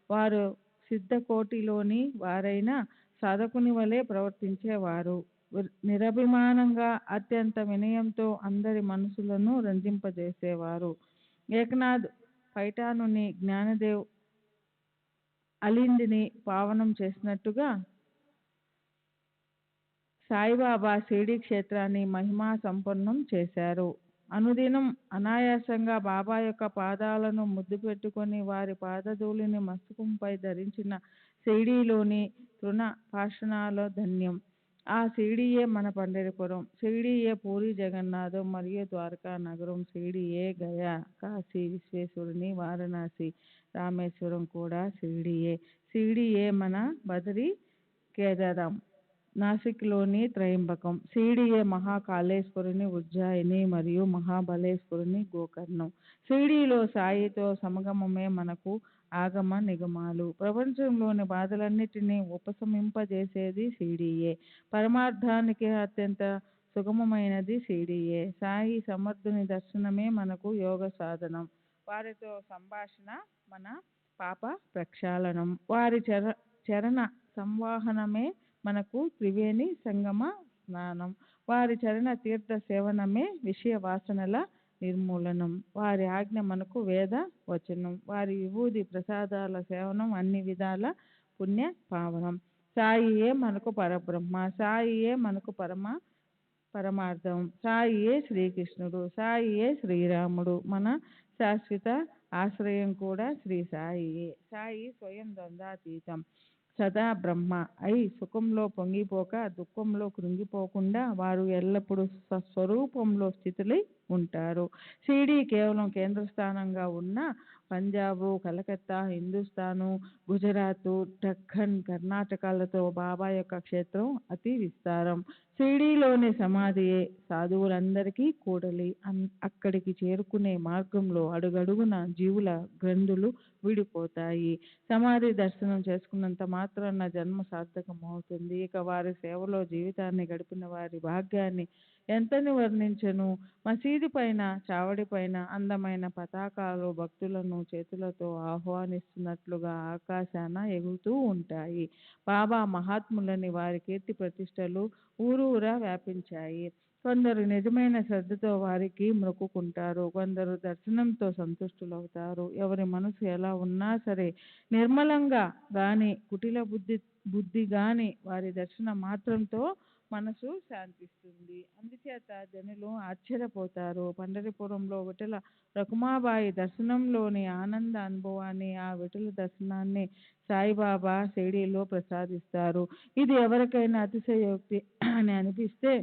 వారు సిద్ధకోటిలోని వారైనా సాధకుని వలె ప్రవర్తించేవారు. నిరభిమానంగా అత్యంత వినయంతో అందరి మనసులను రంజింపజేసేవారు. ఏకనాథ్ పైఠానుని జ్ఞానదేవ్ అలిందిని పావనం చేసినట్టుగా సాయిబాబా షిరిడీ క్షేత్రాన్ని మహిమా సంపన్నం చేశారు. అనుదినం అనాయాసంగా బాబా యొక్క పాదాలను ముద్దు పెట్టుకొని వారి పాదధూళిని మస్తకంపై ధరించిన షిరిడీలోని తృణ పాషాణాల ధన్యం. ఆ షిరిడీయే మన పండరిపురం. షిరిడీయే పూరి జగన్నాథం మరియు ద్వారకా నగరం. షిరిడీయే గయా, కాశీ విశ్వేశ్వరుని వారణాసి, రామేశ్వరం కూడా షిరిడీయే. షిరిడీయే మన బదరీ కేదారం, నాసిక్లోని త్రయంబకం. షిరిడీయే మహాకాళేశ్వరుని ఉజ్జయిని మరియు మహాబలేశ్వరుని గోకర్ణం. షిరిడీలో సాయితో సమగమమే మనకు ఆగమ నిగమాలు. ప్రపంచంలోని బాధలన్నిటినీ ఉపశమింపజేసేది షిరిడీయే. పరమార్థానికి అత్యంత సుగమమైనది షిరిడీయే. సాయి సమర్థుని దర్శనమే మనకు యోగ సాధనం. వారితో సంభాషణ మన పాప ప్రక్షాళనం. వారి చరణ సంవాహనమే మనకు త్రివేణి సంగమ స్నానం. వారి చరణ తీర్థ సేవనమే విషయ వాసనల నిర్మూలనం. వారి ఆజ్ఞ మనకు వేద వచనం. వారి విభూది ప్రసాదాల సేవనం అన్ని విధాల పుణ్య పావనం. సాయియే మనకు పరబ్రహ్మ. సాయియే మనకు పరమార్థం. సాయియే శ్రీకృష్ణుడు. సాయియే శ్రీరాముడు. మన శాశ్వత ఆశ్రయం కూడా శ్రీ సాయియే. సాయి స్వయం ద్వంద్వాతీతం, సదా బ్రహ్మ అయి సుఖంలో పొంగిపోక దుఃఖంలో కృంగిపోకుండా వారు ఎల్లప్పుడూ స్వస్వరూపంలో స్థితులై ఉంటారు. షిరిడీ కేవలం కేంద్రస్థానంగా ఉన్న పంజాబు, కలకత్తా, హిందుస్థాను, గుజరాతు, దక్కన్, కర్ణాటకలతో బాబా యొక్క క్షేత్రం అతి విస్తారం. షిరిడీలోని సమాధియే సాధువులందరికీ కూడలి. అక్కడికి చేరుకునే మార్గంలో అడుగడుగున జీవుల గ్రంథులు విడిపోతాయి. సమాధి దర్శనం చేసుకున్నంత మాత్రాన జన్మ సార్థకమవుతుంది. ఇక వారి సేవలో జీవితాన్ని గడిపిన వారి భాగ్యాన్ని ఎంతని వర్ణించను. మసీదు పైన, చావడి పైన అందమైన పతాకాలు భక్తులను చేతులతో ఆహ్వానిస్తున్నట్లుగా ఆకాశాన ఎగురుతూ ఉంటాయి. బాబా మహాత్ములని వారి కీర్తి ప్రతిష్టలు ఊరూరా వ్యాపించాయి. కొందరు నిజమైన శ్రద్ధతో వారికి మొక్కుకుంటారు. కొందరు దర్శనంతో సంతుష్టులవుతారు. ఎవరి మనసు ఎలా ఉన్నా సరే నిర్మలంగా గాని కుటిల బుద్ధి గాని వారి దర్శన మాత్రంతో మనసు శాంతిస్తుంది. అందుచేత జనులు ఆశ్చర్యపోతారు. పండరిపురంలో విఠల రకుమాబాయి దర్శనంలోని ఆనంద అనుభవాన్ని, ఆ విఠల దర్శనాన్ని సాయిబాబా షిరిడీలో ప్రసాదిస్తారు. ఇది ఎవరికైనా అతిశయోక్తి అని అనిపిస్తే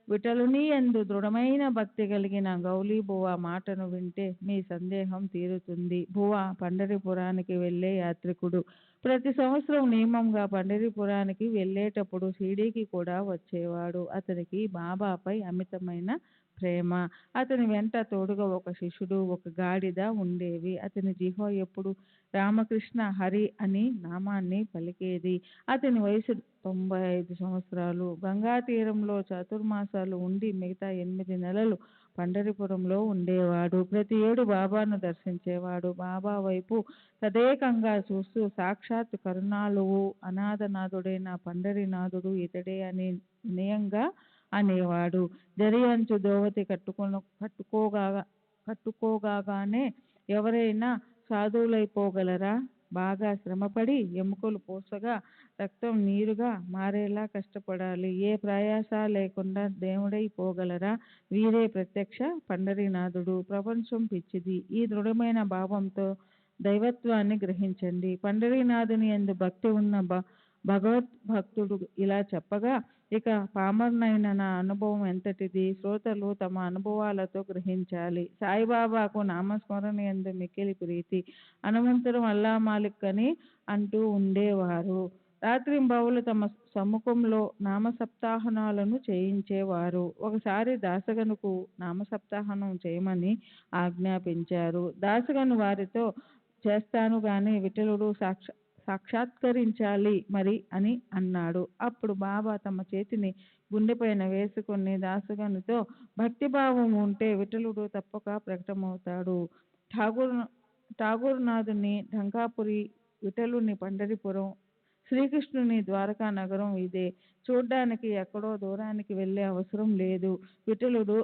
విఠలుని యందు దృఢమైన భక్తి కలిగిన గౌలీ బువ మాటను వింటే మీ సందేహం తీరుతుంది. బువ పండరిపురానికి వెళ్ళే యాత్రికుడు. ప్రతి సంవత్సరం నియమంగా పండరిపురానికి వెళ్ళేటప్పుడు షిరిడీకి కూడా వచ్చేవాడు. అతనికి బాబాపై అమితమైన ప్రేమ. అతని వెంట తోడుగా ఒక శిష్యుడు, ఒక గాడిద ఉండేవి. అతని జిహ్వ ఎప్పుడు రామకృష్ణ హరి అని నామాన్ని పలికేది. అతని వయసు 95 సంవత్సరాలు. గంగా తీరంలో చాతుర్మాసాలు ఉండి మిగతా 8 నెలలు పండరిపురంలో ఉండేవాడు. ప్రతి ఏడు బాబాను దర్శించేవాడు. బాబా వైపు తదేకంగా చూస్తూ సాక్షాత్ కరుణాళువు అనాథనాథుడైన పండరీనాథుడు ఇతడే అని వినయంగా అనేవాడు. జరి అంచు దోవతి కట్టుకోగానే ఎవరైనా సాధువులైపోగలరా? బాగా శ్రమపడి ఎముకలు పూసగా రక్తం నీరుగా మారేలా కష్టపడాలి. ఏ ప్రయాస లేకుండా దేవుడైపోగలరా? వీరే ప్రత్యక్ష పండరీనాథుడు. ప్రపంచం పిచ్చిది. ఈ దృఢమైన భావంతో దైవత్వాన్ని గ్రహించండి. పండరీనాథుని యందు భక్తి ఉన్న భగవద్భక్తుడు ఇలా చెప్పగా, ఇక పామరునైన నా అనుభవం ఎంతటిది? శ్రోతలు తమ అనుభవాలతో గ్రహించాలి. సాయిబాబాకు నామస్మరణ యందు మిక్కిలి ప్రీతి. హనుమంతుడు అల్లా మాలిక్ అని అంటూ ఉండేవారు. రాత్రింబవళ్ళు తమ సమ్ముఖంలో నామసప్తాహనాలను చేయించేవారు. ఒకసారి దాసగనుకు నామసప్తాహనం చేయమని ఆజ్ఞాపించారు. దాసగను వారితో చేస్తాను గాని విఠలుడు సాక్షాత్కరించాలి మరి అని అన్నాడు. అప్పుడు బాబా తమ చేతిని గుండెపైన వేసుకుని దాసగనుతో భక్తిభావం ఉంటే విఠలుడు తప్పక ప్రకటమవుతాడు. ఠాగూర్నాథుని ఢంకాపురి, విఠలుని పండరిపురం, శ్రీకృష్ణుని ద్వారకా నగరం ఇదే. చూడ్డానికి ఎక్కడో దూరానికి వెళ్ళే అవసరం లేదు. విఠలుడు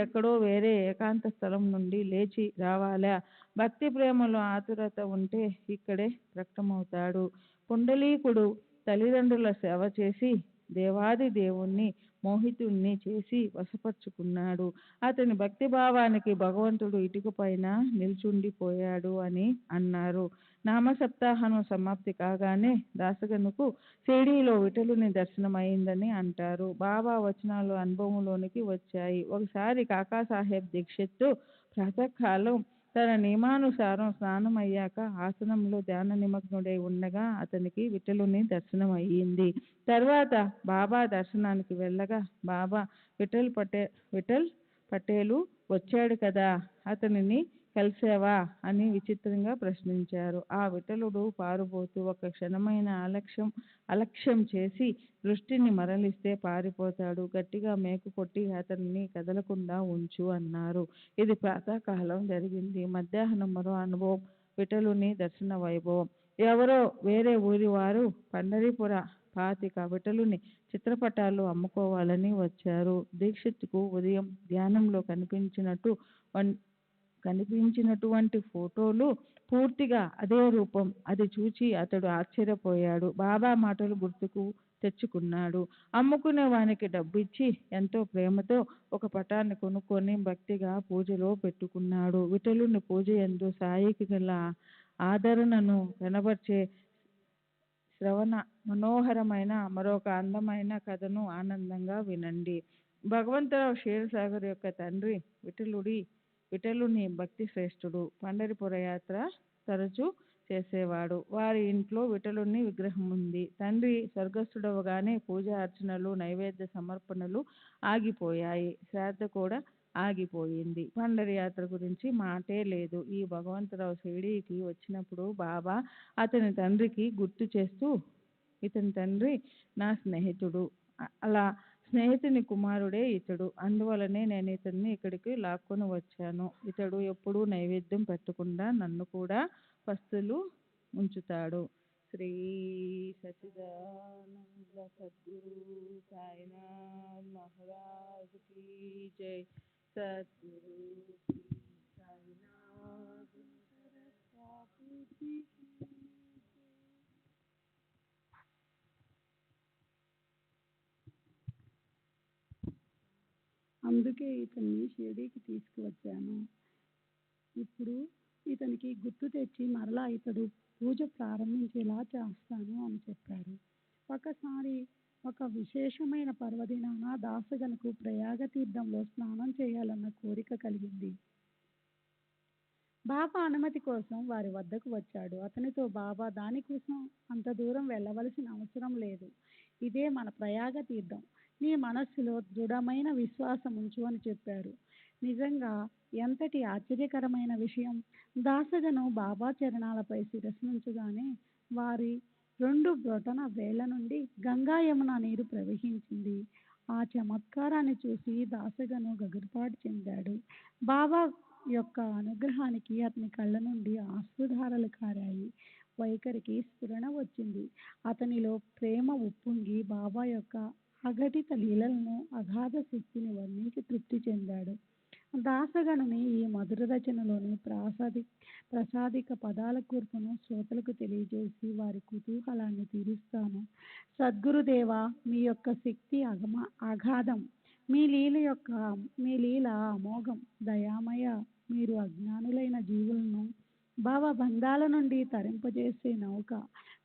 ఎక్కడో వేరే ఏకాంత స్థలం నుండి లేచి రావాలా? భక్తి ప్రేమలో ఆతురత ఉంటే ఇక్కడే ప్రకటమవుతాడు. పుండలీకుడు తల్లిదండ్రుల సేవ చేసి దేవాది దేవుణ్ణి మోహితుణ్ణి చేసి వశపరుచుకున్నాడు. అతని భక్తిభావానికి భగవంతుడు ఇటుక పైన నిల్చుండిపోయాడు అని అన్నారు. నామసప్తాహనం సమాప్తి కాగానే దాసగనుకు షిరిడీలో విఠలుని దర్శనమైందని అంటారు. బాబా వచనాలు అనుభవంలోనికి వచ్చాయి. ఒకసారి కాకాసాహెబ్ దీక్షిత్ ప్రాతకాలం తన నియమానుసారం స్నానం అయ్యాక ఆసనంలో ధ్యాన నిమగ్నుడై ఉండగా అతనికి విఠలుని దర్శనం అయ్యింది. తర్వాత బాబా దర్శనానికి వెళ్ళగా బాబా విఠల్ పటేలు వచ్చాడు కదా, అతనిని కలిసావా అని విచిత్రంగా ప్రశ్నించారు. ఆ విఠలుడు పారుపోతూ ఒక క్షణమైన అలక్ష్యం చేసి దృష్టిని మరలిస్తే పారిపోతాడు. గట్టిగా మేకు కొట్టి అతనిని కదలకుండా ఉంచు అన్నారు. ఇది ప్రాతకాలం జరిగింది. మధ్యాహ్నం మరో అనుభవం. విఠలుని దర్శన వైభవం. ఎవరో వేరే ఊరి వారు పండరీపుర 25 విఠలుని చిత్రపటాలు అమ్ముకోవాలని వచ్చారు. దీక్షిత్కు ఉదయం ధ్యానంలో కనిపించినటువంటి ఫోటోలు పూర్తిగా అదే రూపం. అది చూచి అతడు ఆశ్చర్యపోయాడు. బాబా మాటలు గుర్తుకు తెచ్చుకున్నాడు. అమ్ముకునే వానికి డబ్బిచ్చి ఎంతో ప్రేమతో ఒక పటాన్ని కొనుక్కొని భక్తిగా పూజలో పెట్టుకున్నాడు. విఠలుని పూజ యందు సాయికి గల ఆదరణను కనబర్చే శ్రవణ మనోహరమైన మరొక అందమైన కథను ఆనందంగా వినండి. భగవంతరావు క్షీరసాగర్ యొక్క తండ్రి విఠలుని భక్తి శ్రేష్ఠుడు. పండరిపుర యాత్ర తరచూ చేసేవాడు. వారి ఇంట్లో విఠలుని విగ్రహం ఉంది. తండ్రి స్వర్గస్థుడవగానే పూజ అర్చనలు, నైవేద్య సమర్పణలు ఆగిపోయాయి. శ్రాద్ధ కూడా ఆగిపోయింది. పండరి యాత్ర గురించి మాటే లేదు. ఈ భగవంతరావు షిరిడీకి వచ్చినప్పుడు బాబా అతని తండ్రికి గుర్తు చేస్తూ, ఇతని తండ్రి నా స్నేహితుడు, అలా స్నేహితుని కుమారుడే ఇతడు. అందువలనే నేను ఇతన్ని ఇక్కడికి లాక్కొని వచ్చాను. ఇతడు ఎప్పుడూ నైవేద్యం పెట్టకుండా నన్ను కూడా పస్తులు ఉంచుతాడు. శ్రీ సచ్చిదానంద సద్గురు సాయినాథ్ మహారాజ్ కీ జై. సద్గురు శ్రీ సాయినాథ్ సరస్వతి కీ అందుకే ఇతన్ని షిరిడీకి తీసుకువచ్చాను. ఇప్పుడు ఇతనికి గుర్తు తెచ్చి మరలా ఇతడు పూజ ప్రారంభించేలా చేస్తాను అని చెప్పారు. ఒకసారి ఒక విశేషమైన పర్వదినాన దాసగనుకు ప్రయాగ తీర్థంలో స్నానం చేయాలన్న కోరిక కలిగింది. బాబా అనుమతి కోసం వారి వద్దకు వచ్చాడు. అతనితో బాబా దానికోసం అంత దూరం వెళ్ళవలసిన అవసరం లేదు. ఇదే మన ప్రయాగ తీర్థం. నీ మనస్సులో దృఢమైన విశ్వాసం ఉంచు అని చెప్పారు. నిజంగా ఎంతటి ఆశ్చర్యకరమైన విషయం! దాసగను బాబా చరణాలపై శిరస్సునుంచగానే వారి 2 బ్రొటన వేళ్ల నుండి గంగా యమున నీరు ప్రవహించింది. ఆ చమత్కారాన్ని చూసి దాసగను గగుర్పాటు చెందాడు. బాబా యొక్క అనుగ్రహానికి అతని కళ్ళ నుండి అశ్రుధారలు కారాయి. వైఖరికి స్ఫురణ వచ్చింది. అతనిలో ప్రేమ ఉప్పొంగి బాబా యొక్క అఘటిత లీలలను, అగాధ శక్తిని వర్ణించి తృప్తి చెందాడు. దాసగనుని ఈ మధుర రచనలోని ప్రసాదిక పదాల కూర్పును శ్రోతలకు తెలియజేసి వారి కుతూహలాన్ని తీరుస్తాను. సద్గురుదేవా, మీ యొక్క శక్తి అగాధం. మీ లీల అమోఘం. దయామయ, మీరు అజ్ఞానులైన జీవులను భావబంధాల నుండి తరింపజేసే నౌక.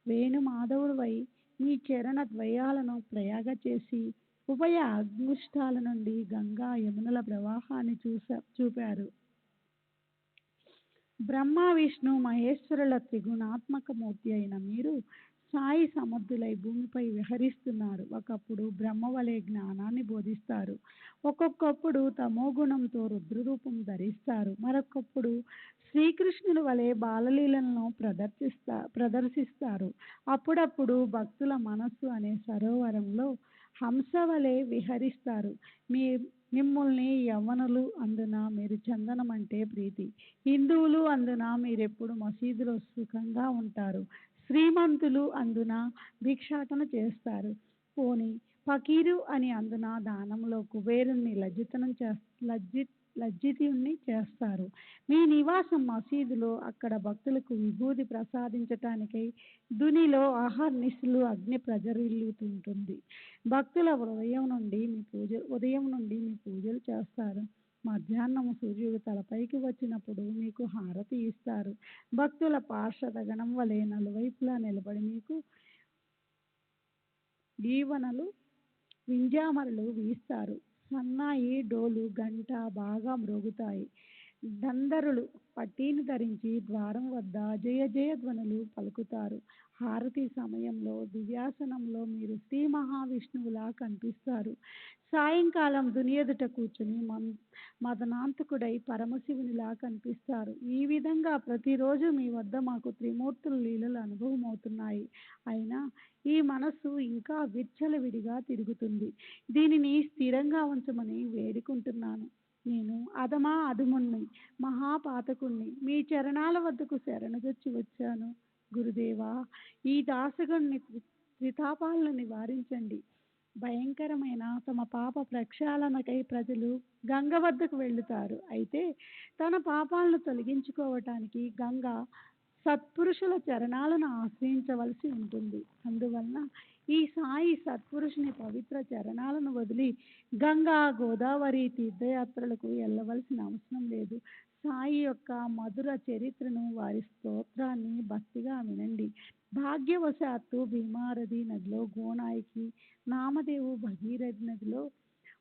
వేణుమాధవుడివై మీ చరణ ద్వయాలను ప్రయాగ చేసి ఉభయ అంగుష్టాల నుండి గంగా యమునల ప్రవాహాన్ని చూపారు. బ్రహ్మ విష్ణు మహేశ్వరుల త్రిగుణాత్మక మూర్తి అయిన మీరు సాయి సమర్థులై భూమిపై విహరిస్తున్నారు. ఒకప్పుడు బ్రహ్మ వలె జ్ఞానాన్ని బోధిస్తారు. ఒక్కొక్కప్పుడు తమోగుణంతో రుద్రరూపం ధరిస్తారు. మరొకప్పుడు శ్రీకృష్ణుని వలె బాలలీలను ప్రదర్శిస్తారు. అప్పుడప్పుడు భక్తుల మనస్సు అనే సరోవరంలో హంస వలె విహరిస్తారు. మిమ్మల్ని యవ్వనులు అందున మీరు చందనం అంటే ప్రీతి, హిందువులు అందున మీరెప్పుడు మసీదులో సుఖంగా ఉంటారు, శ్రీమంతులు అందున భిక్షాటన చేస్తారు, పోని ఫకీరు అని అందున దానంలో కుబేరుణ్ణి లజ్జితుణ్ణి చేస్తారు. మీ నివాసం మసీదులో, అక్కడ భక్తులకు విభూది ప్రసాదించటానికై దునిలో అహర్నిశలు అగ్ని ప్రజ్వరిల్లుతుంటుంది. భక్తుల ఉదయం నుండి మీ పూజలు చేస్తారు. మధ్యాహ్నం సూర్యుడు తలపైకి వచ్చినప్పుడు మీకు హారతి ఇస్తారు. భక్తుల పార్షదగణం వలె నలువైపులా నిలబడి మీకు దీవెనలు వింజామరలు వీస్తారు. సన్నాయి, డోలు, గంట బాగా మ్రోగుతాయి. దందరులు పట్టీని ధరించి ద్వారం వద్ద జయ జయ ధ్వనులు పలుకుతారు. హారతి సమయంలో దివ్యాసనంలో మీరు శ్రీ మహావిష్ణువులా కనిపిస్తారు. సాయంకాలం దునియెదుట కూర్చుని మదనాంతకుడై పరమశివునిలా కనిపిస్తారు. ఈ విధంగా ప్రతిరోజు మీ వద్ద మాకు త్రిమూర్తుల లీలలు అనుభవమవుతున్నాయి. అయినా ఈ మనస్సు ఇంకా విచ్చలవిడిగా తిరుగుతుంది. దీనిని స్థిరంగా ఉంచమని వేడుకుంటున్నాను. నేను అధముణ్ణి, మహాపాతకుణ్ణి. మీ చరణాల వద్దకు శరణుజొచ్చి వచ్చాను. గురుదేవా, ఈ దాసగణ్ణి త్రితాపాలను నివారించండి. భయంకరమైన తమ పాప ప్రక్షాళనకై ప్రజలు గంగ వద్దకు వెళ్తారు. అయితే తన పాపాలను తొలగించుకోవటానికి గంగ సత్పురుషుల చరణాలను ఆశ్రయించవలసి ఉంటుంది. అందువలన ఈ సాయి సత్పురుషుని పవిత్ర చరణాలను వదిలి గంగా, గోదావరి తీర్థయాత్రలకు వెళ్ళవలసిన అవసరం లేదు. సాయి యొక్క మధుర చరిత్రను, వారి స్తోత్రాన్ని భక్తిగా వినండి. భాగ్యవశాత్తు భీమారది నదిలో గోనాయికి, నామదేవు భగీరథి నదిలో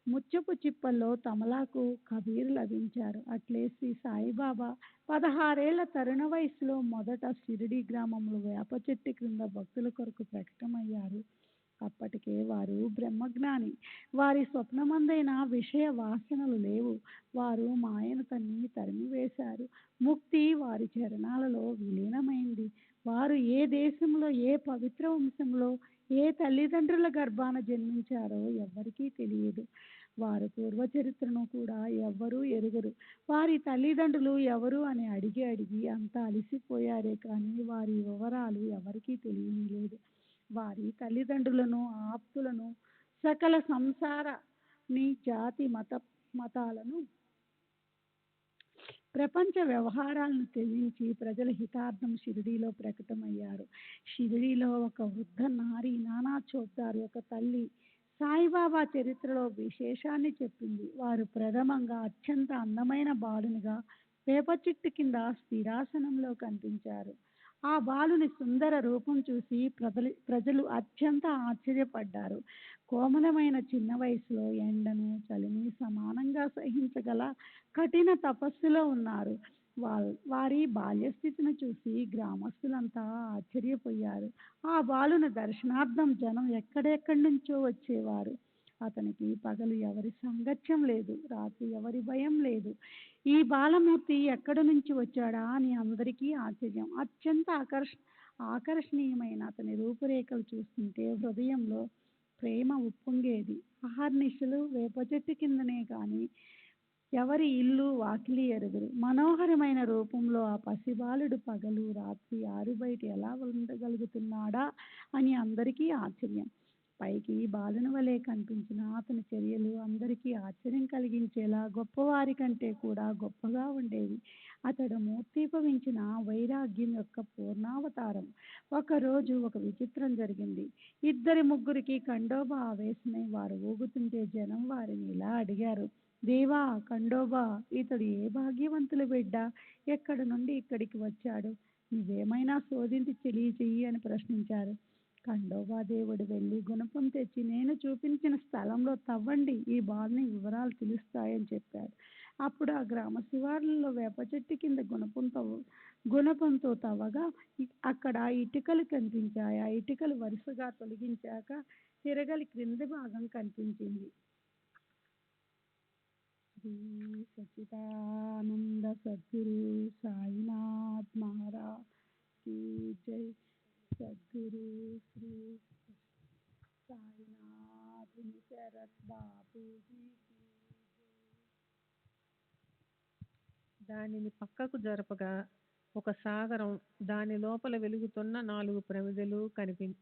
ముత్యపు చిప్పల్లో తమలాకు కబీర్ లభించారు. అట్లే శ్రీ సాయిబాబా 16 ఏళ్ల తరుణ వయసులో మొదట షిరిడి గ్రామంలో వేప చెట్టు క్రింద భక్తుల కొరకు ప్రకటమయ్యారు. అప్పటికే వారు బ్రహ్మజ్ఞాని. వారి స్వప్నమందైన విషయ వాసనలు లేవు. వారు మాయను తరిమివేశారు. ముక్తి వారి చరణాలలో విలీనమైంది. వారు ఏ దేశంలో, ఏ పవిత్ర వంశంలో, ఏ తల్లిదండ్రుల గర్భాన జన్మించారో ఎవ్వరికీ తెలియదు. వారి పూర్వచరిత్రను కూడా ఎవ్వరూ ఎరుగరు. వారి తల్లిదండ్రులు ఎవరు అని అడిగి అంతా అలసిపోయారే కానీ వారి వివరాలు ఎవరికీ తెలియలేదు. వారి తల్లిదండ్రులను, ఆప్తులను, సకల సంసారాన్ని, జాతి మతాలను, ప్రపంచ వ్యవహారాలను త్యజించి ప్రజల హితార్థం షిరిడీలో ప్రకటమయ్యారు. షిరిడీలో ఒక వృద్ధ నారి నానా చోప్దార్, ఒక తల్లి సాయిబాబా చరిత్రలో విశేషాన్ని చెప్పింది. వారు ప్రథమంగా అత్యంత అందమైన బాలునిగా వేప చెట్టు కింద స్థిరాసనంలో కనిపించారు. ఆ బాలుని సుందర రూపం చూసి ప్రజలు అత్యంత ఆశ్చర్యపడ్డారు. కోమలమైన చిన్న వయసులో ఎండను, చలిని సమానంగా సహించగల కఠిన తపస్సులో ఉన్నారు. వారి బాల్యస్థితిని చూసి గ్రామస్తులంతా ఆశ్చర్యపోయారు. ఆ బాలుని దర్శనార్థం జనం ఎక్కడెక్కడి నుంచో వచ్చేవారు. అతనికి పగలు ఎవరి సాంగత్యం లేదు, రాత్రి ఎవరి భయం లేదు. ఈ బాలమూర్తి ఎక్కడి నుంచి వచ్చాడా అని అందరికీ ఆశ్చర్యం. అత్యంత ఆకర్షణీయమైన అతని రూపురేఖలు చూస్తుంటే హృదయంలో ప్రేమ ఉప్పొంగేది. అహర్నిశలు వేప చెట్టు కిందనే కానీ ఎవరి ఇల్లు వాకిలి ఎరుగురు. మనోహరమైన రూపంలో ఆ పసిబాలుడు పగలు రాత్రి ఆరుబయట ఎలా ఉండగలుగుతున్నాడా అని అందరికీ ఆశ్చర్యం. పైకి బాలుని వలె కనిపించిన అతని చర్యలు అందరికీ ఆశ్చర్యం కలిగించేలా గొప్పవారి కంటే కూడా గొప్పగా ఉండేవి. అతడు మూర్తీభవించిన వైరాగ్యం యొక్క పూర్ణావతారం. ఒకరోజు ఒక విచిత్రం జరిగింది. ఇద్దరి ముగ్గురికి ఖండోబా ఆవేశమై వారు ఊగుతుంటే జనం వారిని ఇలా అడిగారు: దేవా ఖండోబా, ఇతడు ఏ భాగ్యవంతుల బిడ్డ? ఎక్కడి నుండి ఇక్కడికి వచ్చాడు? నువ్వేమైనా శోధించి తెలియచెయ్యి అని ప్రశ్నించారు. ఖండోబా దేవుడు వెళ్ళి గుణపం తెచ్చి నేను చూపించిన స్థలంలో తవ్వండి, ఈ బాలుని వివరాలు తెలుస్తాయని చెప్పాడు. అప్పుడు ఆ గ్రామ శివార్లలో వేప చెట్టు కింద గుణపంతో తవ్వగా అక్కడ ఇటుకలు కనిపించాయి. ఆ ఇటుకలు వరుసగా తొలగించాక తిరగలి క్రింది భాగం కనిపించింది. శ్రీ సచ్చిదానంద సద్గురు సాయినాథ్ మహారాజ్ की जय। सद्गुरु श्री साईनाथ शरद बाबू जी की దానిని పక్కకు జరపగా ఒక సాగరం, దాని లోపల వెలుగుతున్న 4 ప్రమిదలు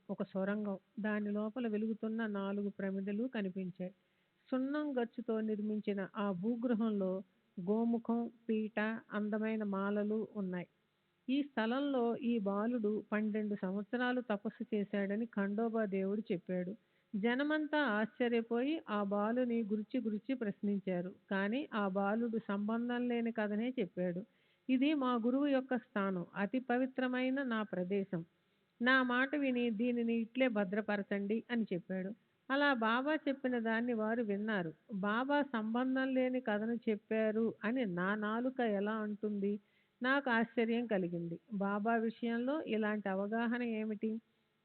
ఒక సొరంగం, దాని లోపల వెలుగుతున్న 4 ప్రమిదలు కనిపించాయి. సున్నం గచ్చుతో నిర్మించిన ఆ భూగృహంలో గోముఖం, పీట, అందమైన మాలలు ఉన్నాయి. ఈ స్థలంలో ఈ బాలుడు 12 సంవత్సరాలు తపస్సు చేశాడని ఖండోబా దేవుడు చెప్పాడు. జనమంతా ఆశ్చర్యపోయి ఆ బాలుని గురించి ప్రశ్నించారు. కానీ ఆ బాలుడు సంబంధం లేని కథనే చెప్పాడు. ఇది మా గురువు యొక్క స్థానం, అతి పవిత్రమైన నా ప్రదేశం. నా మాట విని దీనిని ఇట్లే భద్రపరచండి అని చెప్పాడు. అలా బాబా చెప్పిన దాన్ని వారు విన్నారు. బాబా సంబంధం లేని కథను చెప్పారు అని నా నాలుక ఎలా అంటుంది? నాకు ఆశ్చర్యం కలిగింది. బాబా విషయంలో ఇలాంటి అవగాహన ఏమిటి?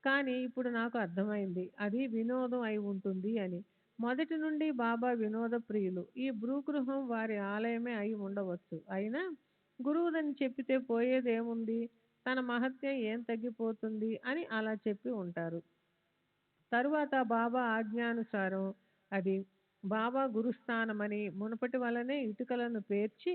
కానీ ఇప్పుడు నాకు అర్థమైంది, అది వినోదం అయి ఉంటుంది అని. మొదటి నుండి బాబా వినోద ప్రియులు. ఈ భూగృహం వారి ఆలయమే అయి ఉండవచ్చు. అయినా గురువుదని చెప్పితే పోయేదేముంది? తన మహత్యం ఏం తగ్గిపోతుంది అని అలా చెప్పి ఉంటారు. తరువాత బాబా ఆజ్ఞానుసారం అది బాబా గురుస్థానమని మునుపటి వలనే ఇటుకలను పేర్చి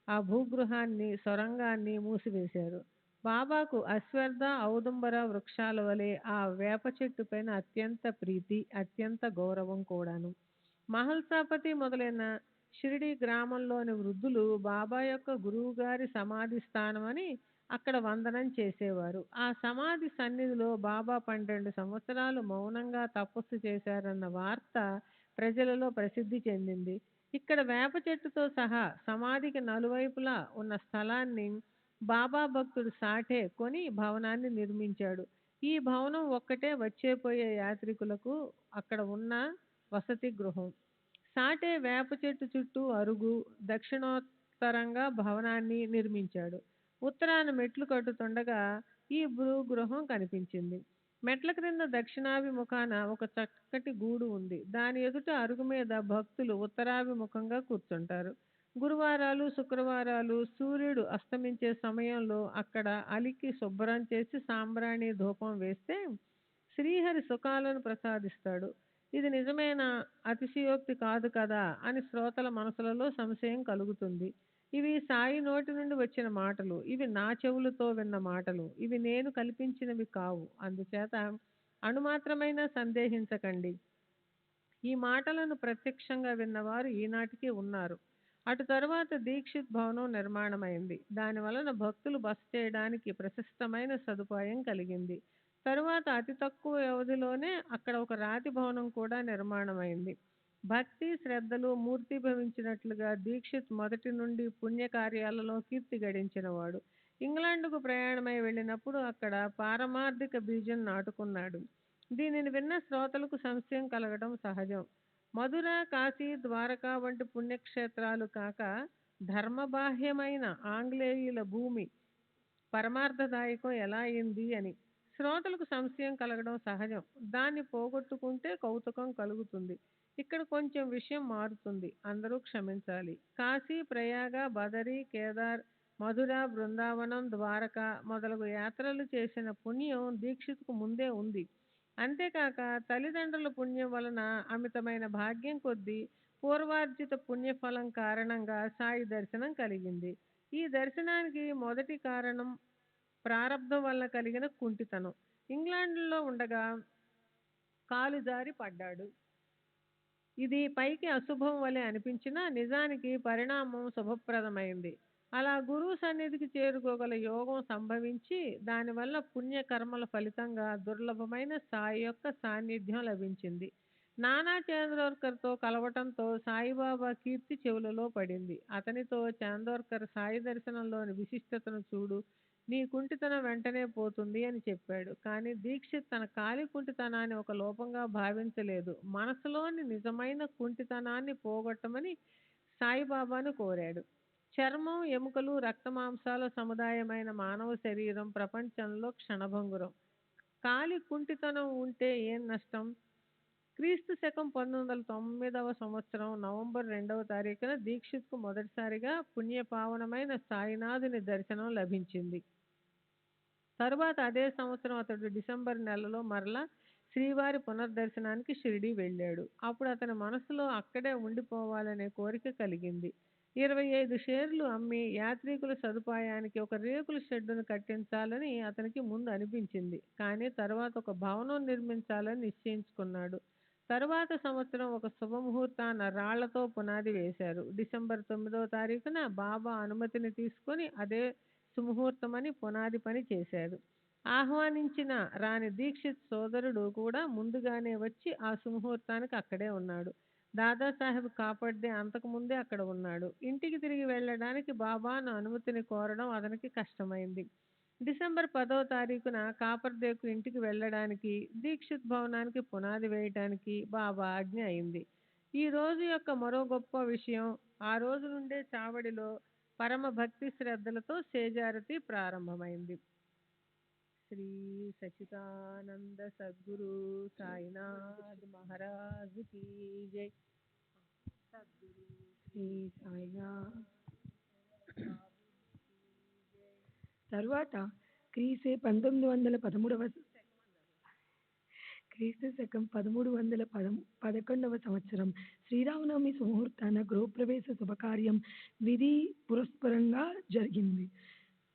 ఆ భూగృహాన్ని, సొరంగాన్ని మూసివేశారు. బాబాకు అశ్వర్థ, ఔదుంబర వృక్షాల వలె ఆ వేప చెట్టు పైన అత్యంత ప్రీతి, అత్యంత గౌరవం కూడాను. మహల్సాపతి మొదలైన షిరిడి గ్రామంలోని వృద్ధులు బాబా యొక్క గురువుగారి సమాధి స్థానమని అక్కడ వందనం చేసేవారు. ఆ సమాధి సన్నిధిలో బాబా 12 సంవత్సరాలు మౌనంగా తపస్సు చేశారన్న వార్త ప్రజలలో ప్రసిద్ధి చెందింది. ఇక్కడ వేప చెట్టుతో సహా సమాధికి నలువైపులా ఉన్న స్థలాన్ని బాబా భక్తుడు సాఠే కొని భవనాన్ని నిర్మించాడు. ఈ భవనం ఒక్కటే వచ్చేపోయే యాత్రికులకు అక్కడ ఉన్న వసతి గృహం. సాఠే వేప చెట్టు చుట్టూ అరుగు, దక్షిణోత్తరంగా భవనాన్ని నిర్మించాడు. ఉత్తరాన మెట్లు కట్టుతుండగా ఈ గృహం కనిపించింది. మెట్ల క్రింద దక్షిణాభిముఖాన ఒక చక్కటి గూడు ఉంది. దాని ఎదుట అరుగు మీద భక్తులు ఉత్తరాభిముఖంగా కూర్చుంటారు. గురువారాలు, శుక్రవారాలు సూర్యుడు అస్తమించే సమయంలో అక్కడ అలికి శుభ్రం చేసి సాంబ్రాణి ధూపం వేస్తే శ్రీహరి సుఖాలను ప్రసాదిస్తాడు. ఇది నిజమైన అతిశయోక్తి కాదు కదా అని శ్రోతల మనసులలో సంశయం కలుగుతుంది. ఇవి సాయి నోటి నుండి వచ్చిన మాటలు. ఇవి నా చెవులతో విన్న మాటలు. ఇవి నేను కల్పించినవి కావు. అందుచేత అణుమాత్రమైనా సందేహించకండి. ఈ మాటలను ప్రత్యక్షంగా విన్నవారు ఈనాటికి ఉన్నారు. అటు తరువాత దీక్షిత్ భవనం నిర్మాణమైంది. దాని వలన భక్తులు బస చేయడానికి ప్రశస్తమైన సదుపాయం కలిగింది. తరువాత అతి తక్కువ వ్యవధిలోనే అక్కడ ఒక రాతి భవనం కూడా నిర్మాణమైంది. భక్తి శ్రద్ధలు మూర్తీభవించినట్లుగా దీక్షిత్ మొదటి నుండి పుణ్యకార్యాలలో కీర్తి గడించినవాడు. ఇంగ్లాండుకు ప్రయాణమై వెళ్ళినప్పుడు అక్కడ పారమార్థిక బీజం నాటుకున్నాడు. దీనిని విన్న శ్రోతలకు సంశయం కలగడం సహజం. మధుర, కాశీ, ద్వారకా వంటి పుణ్యక్షేత్రాలు కాక ధర్మబాహ్యమైన ఆంగ్లేయుల భూమి పరమార్థదాయకం ఎలా అయింది అని శ్రోతలకు సంశయం కలగడం సహజం. దాన్ని పోగొట్టుకుంటే కౌతుకం కలుగుతుంది. ఇక్కడ కొంచెం విషయం మారుతుంది. అందరూ క్షమించాలి. కాశీ, ప్రయాగ, బదరి, కేదార్, మధుర, బృందావనం, ద్వారక మొదలగు యాత్రలు చేసిన పుణ్యం దీక్షిత్కు ముందే ఉంది. అంతేకాక తల్లిదండ్రుల పుణ్యం వలన అమితమైన భాగ్యం కొద్దీ పూర్వార్జిత పుణ్యఫలం కారణంగా సాయి దర్శనం కలిగింది. ఈ దర్శనానికి మొదటి కారణం ప్రారబ్ధం వల్ల కలిగిన కుంటితనం. ఇంగ్లాండ్లో ఉండగా కాలు జారి పడ్డాడు. ఇది పైకి అశుభం వలె అనిపించినా నిజానికి పరిణామం శుభప్రదమైంది. అలా గురువు సన్నిధికి చేరుకోగల యోగం సంభవించి దానివల్ల పుణ్యకర్మల ఫలితంగా దుర్లభమైన సాయి యొక్క సాన్నిధ్యం లభించింది. నానా చాందోర్కర్తో కలవటంతో సాయిబాబా కీర్తి చెవులలో పడింది. అతనితో చాందోర్కర్ సాయి దర్శనంలోని విశిష్టతను చూడు, నీ కుంటితనం వెంటనే పోతుంది అని చెప్పాడు. కానీ దీక్షిత్ తన కాలి కుంటితనాన్ని ఒక లోపంగా భావించలేదు. మనసులోని నిజమైన కుంటితనాన్ని పోగొట్టమని సాయిబాబాను కోరాడు. చర్మం, ఎముకలు, రక్తమాంసాల సముదాయమైన మానవ శరీరం ప్రపంచంలో క్షణభంగురం. కాలి కుంటితనం ఉంటే ఏం నష్టం? క్రీస్తు శకం 1909వ సంవత్సరం నవంబర్ 2వ తారీఖున దీక్షిత్కు మొదటిసారిగా పుణ్యపావనమైన సాయినాథుని దర్శనం లభించింది. తరువాత అదే సంవత్సరం అతడు డిసెంబర్ నెలలో మరలా శ్రీవారి పునర్దర్శనానికి షిరిడీ వెళ్ళాడు. అప్పుడు అతని మనసులో అక్కడే ఉండిపోవాలనే కోరిక కలిగింది. 25 షేర్లు అమ్మి యాత్రికుల సదుపాయానికి ఒక రేకుల షెడ్డును కట్టించాలని అతనికి ముందు అనిపించింది. కానీ తర్వాత ఒక భవనం నిర్మించాలని నిశ్చయించుకున్నాడు. తరువాత సంవత్సరం ఒక శుభముహూర్తాన రాళ్లతో పునాది వేశారు. డిసెంబర్ 9వ తారీఖున బాబా అనుమతిని తీసుకొని అదే సుముహూర్తమని పునాది పని చేశారు. ఆహ్వానించిన రాణి దీక్షిత్ సోదరుడు కూడా ముందుగానే వచ్చి ఆ సుముహూర్తానికి అక్కడే ఉన్నాడు. దాదాసాహెబ్ కాపడ్దే అంతకుముందే అక్కడ ఉన్నాడు. ఇంటికి తిరిగి వెళ్ళడానికి బాబాను అనుమతిని కోరడం అతనికి కష్టమైంది. డిసెంబర్ 10వ తారీఖున కాపర్దేకు ఇంటికి వెళ్ళడానికి, దీక్షిత్ భవనానికి పునాది వేయటానికి బాబా ఆజ్ఞ అయింది. ఈ రోజు యొక్క మరో గొప్ప విషయం, ఆ రోజు నుండే చావడిలో పరమ భక్తి శ్రద్ధలతో సేజారతి ప్రారంభమైంది. శ్రీ సచిదానంద సద్గురు సాయినాథ్ మహారాజ్ కీ జై. సద్గురు శ్రీ సాయినాథ్. తరువాత క్రీస్తు 1311వ సంవత్సరం శ్రీరామనవమి సుముహూర్తాన గృహప్రవేశ శుభకార్యం విధి పురస్పరంగా జరిగింది.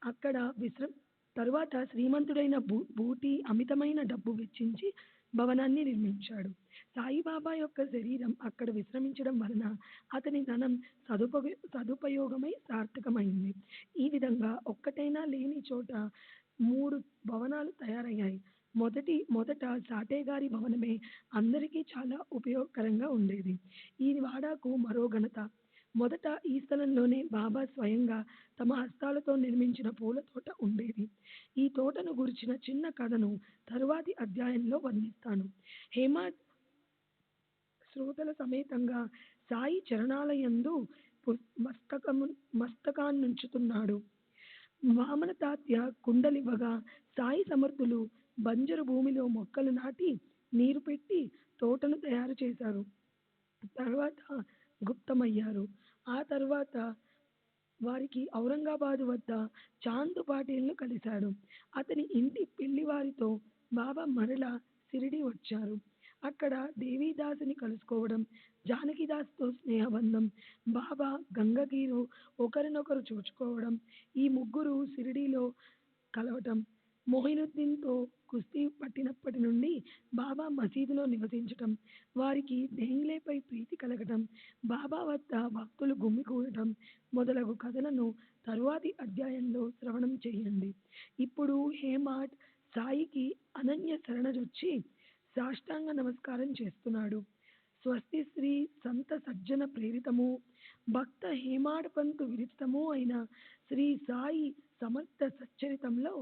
అక్కడ తరువాత శ్రీమంతుడైన బూటి అమితమైన డబ్బు వెచ్చించి భవనాన్ని నిర్మించాడు. సాయిబాబా యొక్క శరీరం అక్కడ విశ్రమించడం వలన అతని ధనం సదుపయోగమై సార్థకమైంది. ఈ విధంగా ఒక్కటైనా లేని చోట 3 భవనాలు తయారయ్యాయి. మొదట సాటేగారి భవనమే అందరికీ చాలా ఉపయోగకరంగా ఉండేది. ఈ వాడాకు మరో ఘనత. మొదట ఈ స్థలంలోనే బాబా స్వయంగా తమ హస్తాలతో నిర్మించిన పూల తోట ఉండేది. ఈ తోటను గురించిన చిన్న కథను తరువాతి అధ్యాయంలో వర్ణిస్తాను. హేమాడ్ శ్రోతల సమేతంగా సాయి చరణాలయందు మస్తకాన్నుంచుతున్నాడు. వామన తాత్య కుండలివ్వగా సాయి సమర్థులు బంజరు భూమిలో మొక్కలు నాటి నీరు పెట్టి తోటను తయారు చేశారు. తర్వాత గుప్తమయ్యారు. ఆ తర్వాత వారికి ఔరంగాబాదు వద్ద చాంద్ పాటిల్ను కలిశాడు. అతని ఇంటి పెళ్లివారితో బాబా మరలా షిరిడీ వచ్చారు. అక్కడ దేవీదాసుని కలుసుకోవడం, జానకిదాస్తో స్నేహబంధం, బాబా గంగకీరు ఒకరినొకరు చూచుకోవడం, ఈ ముగ్గురు షిరిడీలో కలవటం, మొహినుద్దీన్తో కుస్తీ పట్టినప్పటి నుండి బాబా మసీదులో నివసించటం, వారికి డెంగ్లేపై ప్రీతి కలగటం, బాబా వద్ద భక్తులు గుమికూడటం మొదలగు కథలను తరువాతి అధ్యాయంలో శ్రవణం చేయండి. ఇప్పుడు హేమాడ్ సాయికి అనన్య శరణజొచ్చి సాష్టాంగ నమస్కారం చేస్తున్నాడు. స్వస్తి శ్రీ సంత సజ్జన ప్రేరితము భక్త హేమాడపంతు విరచితము అయిన శ్రీ సాయి సమర్థ సచ్చరితంలో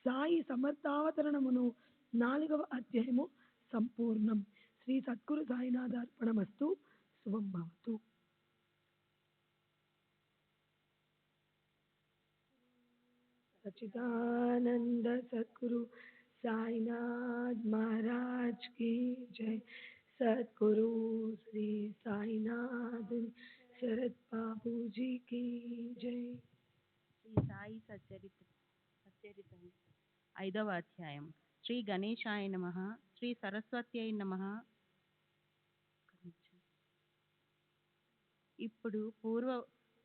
సాయి సమర్థావతరణమును 4వ అధ్యాయము సంపూర్ణం. శ్రీ సద్గురు సాయినాథార్పణమస్తు. శుభం భవతు. सच्चिदानंद सद्गुरु साईनाथ महाराज की जय. सद्गुरु श्री साईनाथ शरद बाबू जी की जय. శ్రీ సాయి సచ్చరితం 5వ అధ్యాయం. శ్రీ గణేశాయ నమః. శ్రీ సరస్వత్యై నమః. ఇప్పుడు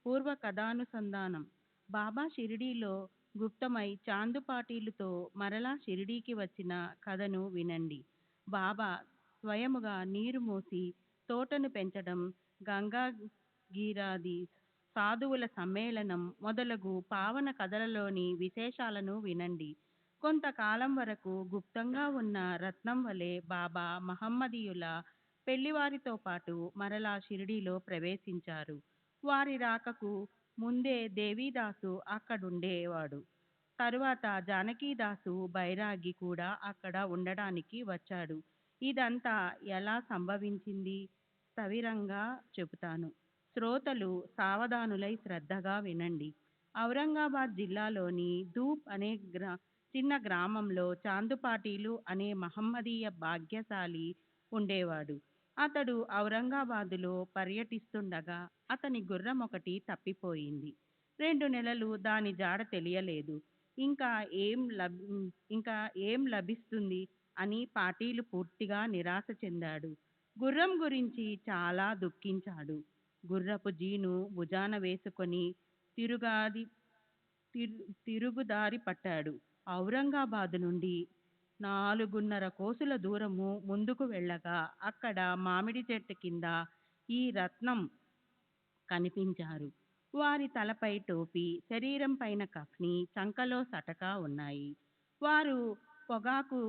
పూర్వ కథానుసంధానం. బాబా షిరిడీలో గుప్తమై చాందు పాటీలుతో మరలా షిరిడీకి వచ్చిన కథను వినండి. బాబా స్వయముగా నీరు మోసి తోటను పెంచడం, గంగా గీరాది సాధువుల సమ్మేళనం మొదలగు పావన కథలలోని విశేషాలను వినండి. కొంతకాలం వరకు గుప్తంగా ఉన్న రత్నం వలె బాబా మహమ్మదీయుల పెళ్లివారితో పాటు మరలా షిరిడీలో ప్రవేశించారు. వారి రాకకు ముందే దేవీదాసు అక్కడుండేవాడు. తరువాత జానకీదాసు బైరాగి కూడా అక్కడ ఉండడానికి వచ్చాడు. ఇదంతా ఎలా సంభవించింది సవిరంగా చెబుతాను. శ్రోతలు సావధానులై శ్రద్ధగా వినండి. ఔరంగాబాద్ జిల్లాలోని ధూప్ అనే చిన్న గ్రామంలో చాందుపాటీలు అనే మహమ్మదీయ భాగ్యశాలి ఉండేవాడు. అతడు ఔరంగాబాదులో పర్యటిస్తుండగా అతని గుర్రం ఒకటి తప్పిపోయింది. 2 నెలలు దాని జాడ తెలియలేదు. ఇంకా ఏం లభిస్తుంది అని పాటీలు పూర్తిగా నిరాశ చెందాడు. గుర్రం గురించి చాలా దుఃఖించాడు. గుర్రపు జీను భుజాన వేసుకొని తిరుగుదారి పట్టాడు. ఔరంగాబాదు నుండి 4.5 కోసుల దూరము ముందుకు వెళ్ళగా అక్కడ మామిడి చెట్టు కింద ఈ రత్నం కనిపించారు. వారి తలపై టోపీ, శరీరం పైన కఫ్ని, చంకలో సటకా ఉన్నాయి. వారు పొగాకు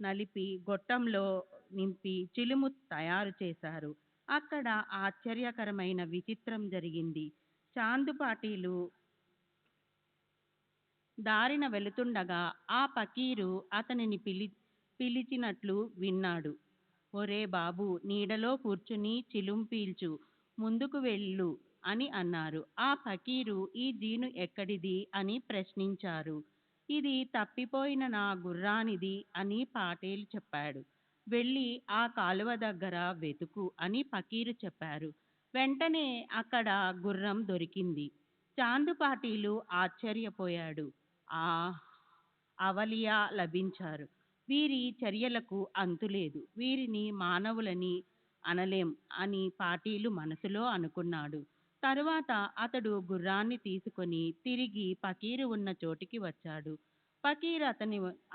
నలిపి గొట్టంలో నింపి చిలుము తయారు చేశారు. అక్కడ ఆశ్చర్యకరమైన విచిత్రం జరిగింది. చాందుపాటీలు దారిన వెళుతుండగా ఆ పకీరు అతనిని పిలిచినట్లు విన్నాడు. ఒరే బాబు, నీడలో కూర్చుని చిలుం పీల్చు, ముందుకు వెళ్ళు అని అన్నారు. ఆ ఫకీరు ఈ జీను ఎక్కడిది అని ప్రశ్నించారు. ఇది తప్పిపోయిన నా గుర్రానిది అని పాటేలు చెప్పాడు. వెళ్ళి ఆ కాలువ దగ్గర వెతుకు అని ఫకీరు చెప్పారు. వెంటనే అక్కడ గుర్రం దొరికింది. చాందు పాటీలు ఆశ్చర్యపోయాడు. ఆ అవలియా లభించారు. వీరి చర్యలకు అంతులేదు. వీరిని మానవులని అనలేం అని పాటీలు మనసులో అనుకున్నాడు. తరువాత అతడు గుర్రాన్ని తీసుకొని తిరిగి ఫకీరు ఉన్న చోటికి వచ్చాడు. ఫకీర్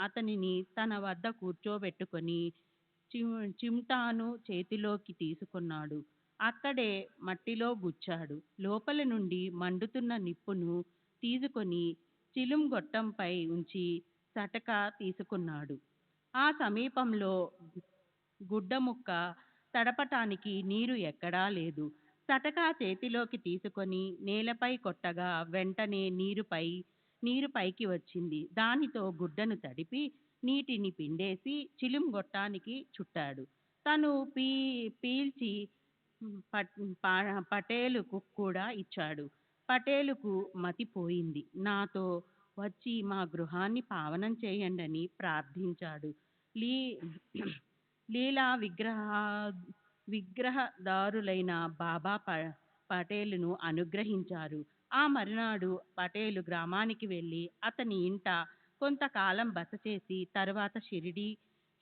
అతనిని తన వద్ద కూర్చోబెట్టుకొని చిమ్టాను చేతిలోకి తీసుకున్నాడు. అక్కడే మట్టిలో గుచ్చాడు. లోపల నుండి మండుతున్న నిప్పును తీసుకొని చిలుం గొట్టంపై ఉంచి సటక తీసుకున్నాడు. ఆ సమీపంలో గుడ్డముక్క తడపటానికి నీరు ఎక్కడా లేదు. సటకా చేతిలోకి తీసుకొని నేలపై కొట్టగా వెంటనే నీరు పైకి వచ్చింది. దానితో గుడ్డను తడిపి నీటిని పిండేసి చిలుం గొట్టానికి చుట్టాడు. తను పీల్చి పటేలుకు కూడా ఇచ్చాడు. పటేలుకు మతిపోయింది. నాతో వచ్చి మా గృహాన్ని పావనం చేయండని ప్రార్థించాడు. లీలా విగ్రహదారులైన బాబా పటేలును అనుగ్రహించారు. ఆ మరునాడు పటేలు గ్రామానికి వెళ్ళి అతని ఇంట కొంతకాలం బస చేసి తరువాత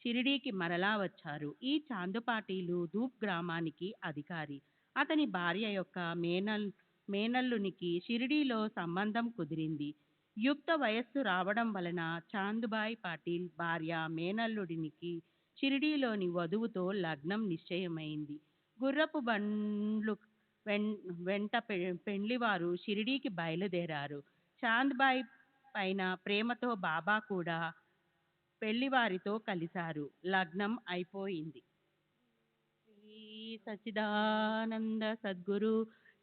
షిరిడీకి మరలా వచ్చారు. ఈ చాందుపాటీలు ధూప్ గ్రామానికి అధికారి. అతని భార్య యొక్క మేనల్లునికి షిరిడీలో సంబంధం కుదిరింది. యుక్త వయస్సు రావడం వలన చాందుబాయి పాటిల్ భార్య మేనల్లుడినికి షిరిడీలోని వధువుతో లగ్నం నిశ్చయమైంది. గుర్రపు బండ్లు వెంట పెండ్లివారు షిరిడీకి బయలుదేరారు. చాంద్బాయి పైన ప్రేమతో బాబా కూడా పెళ్లివారితో కలిశారు. లగ్నం అయిపోయింది. శ్రీ సచ్చిదానంద సద్గురు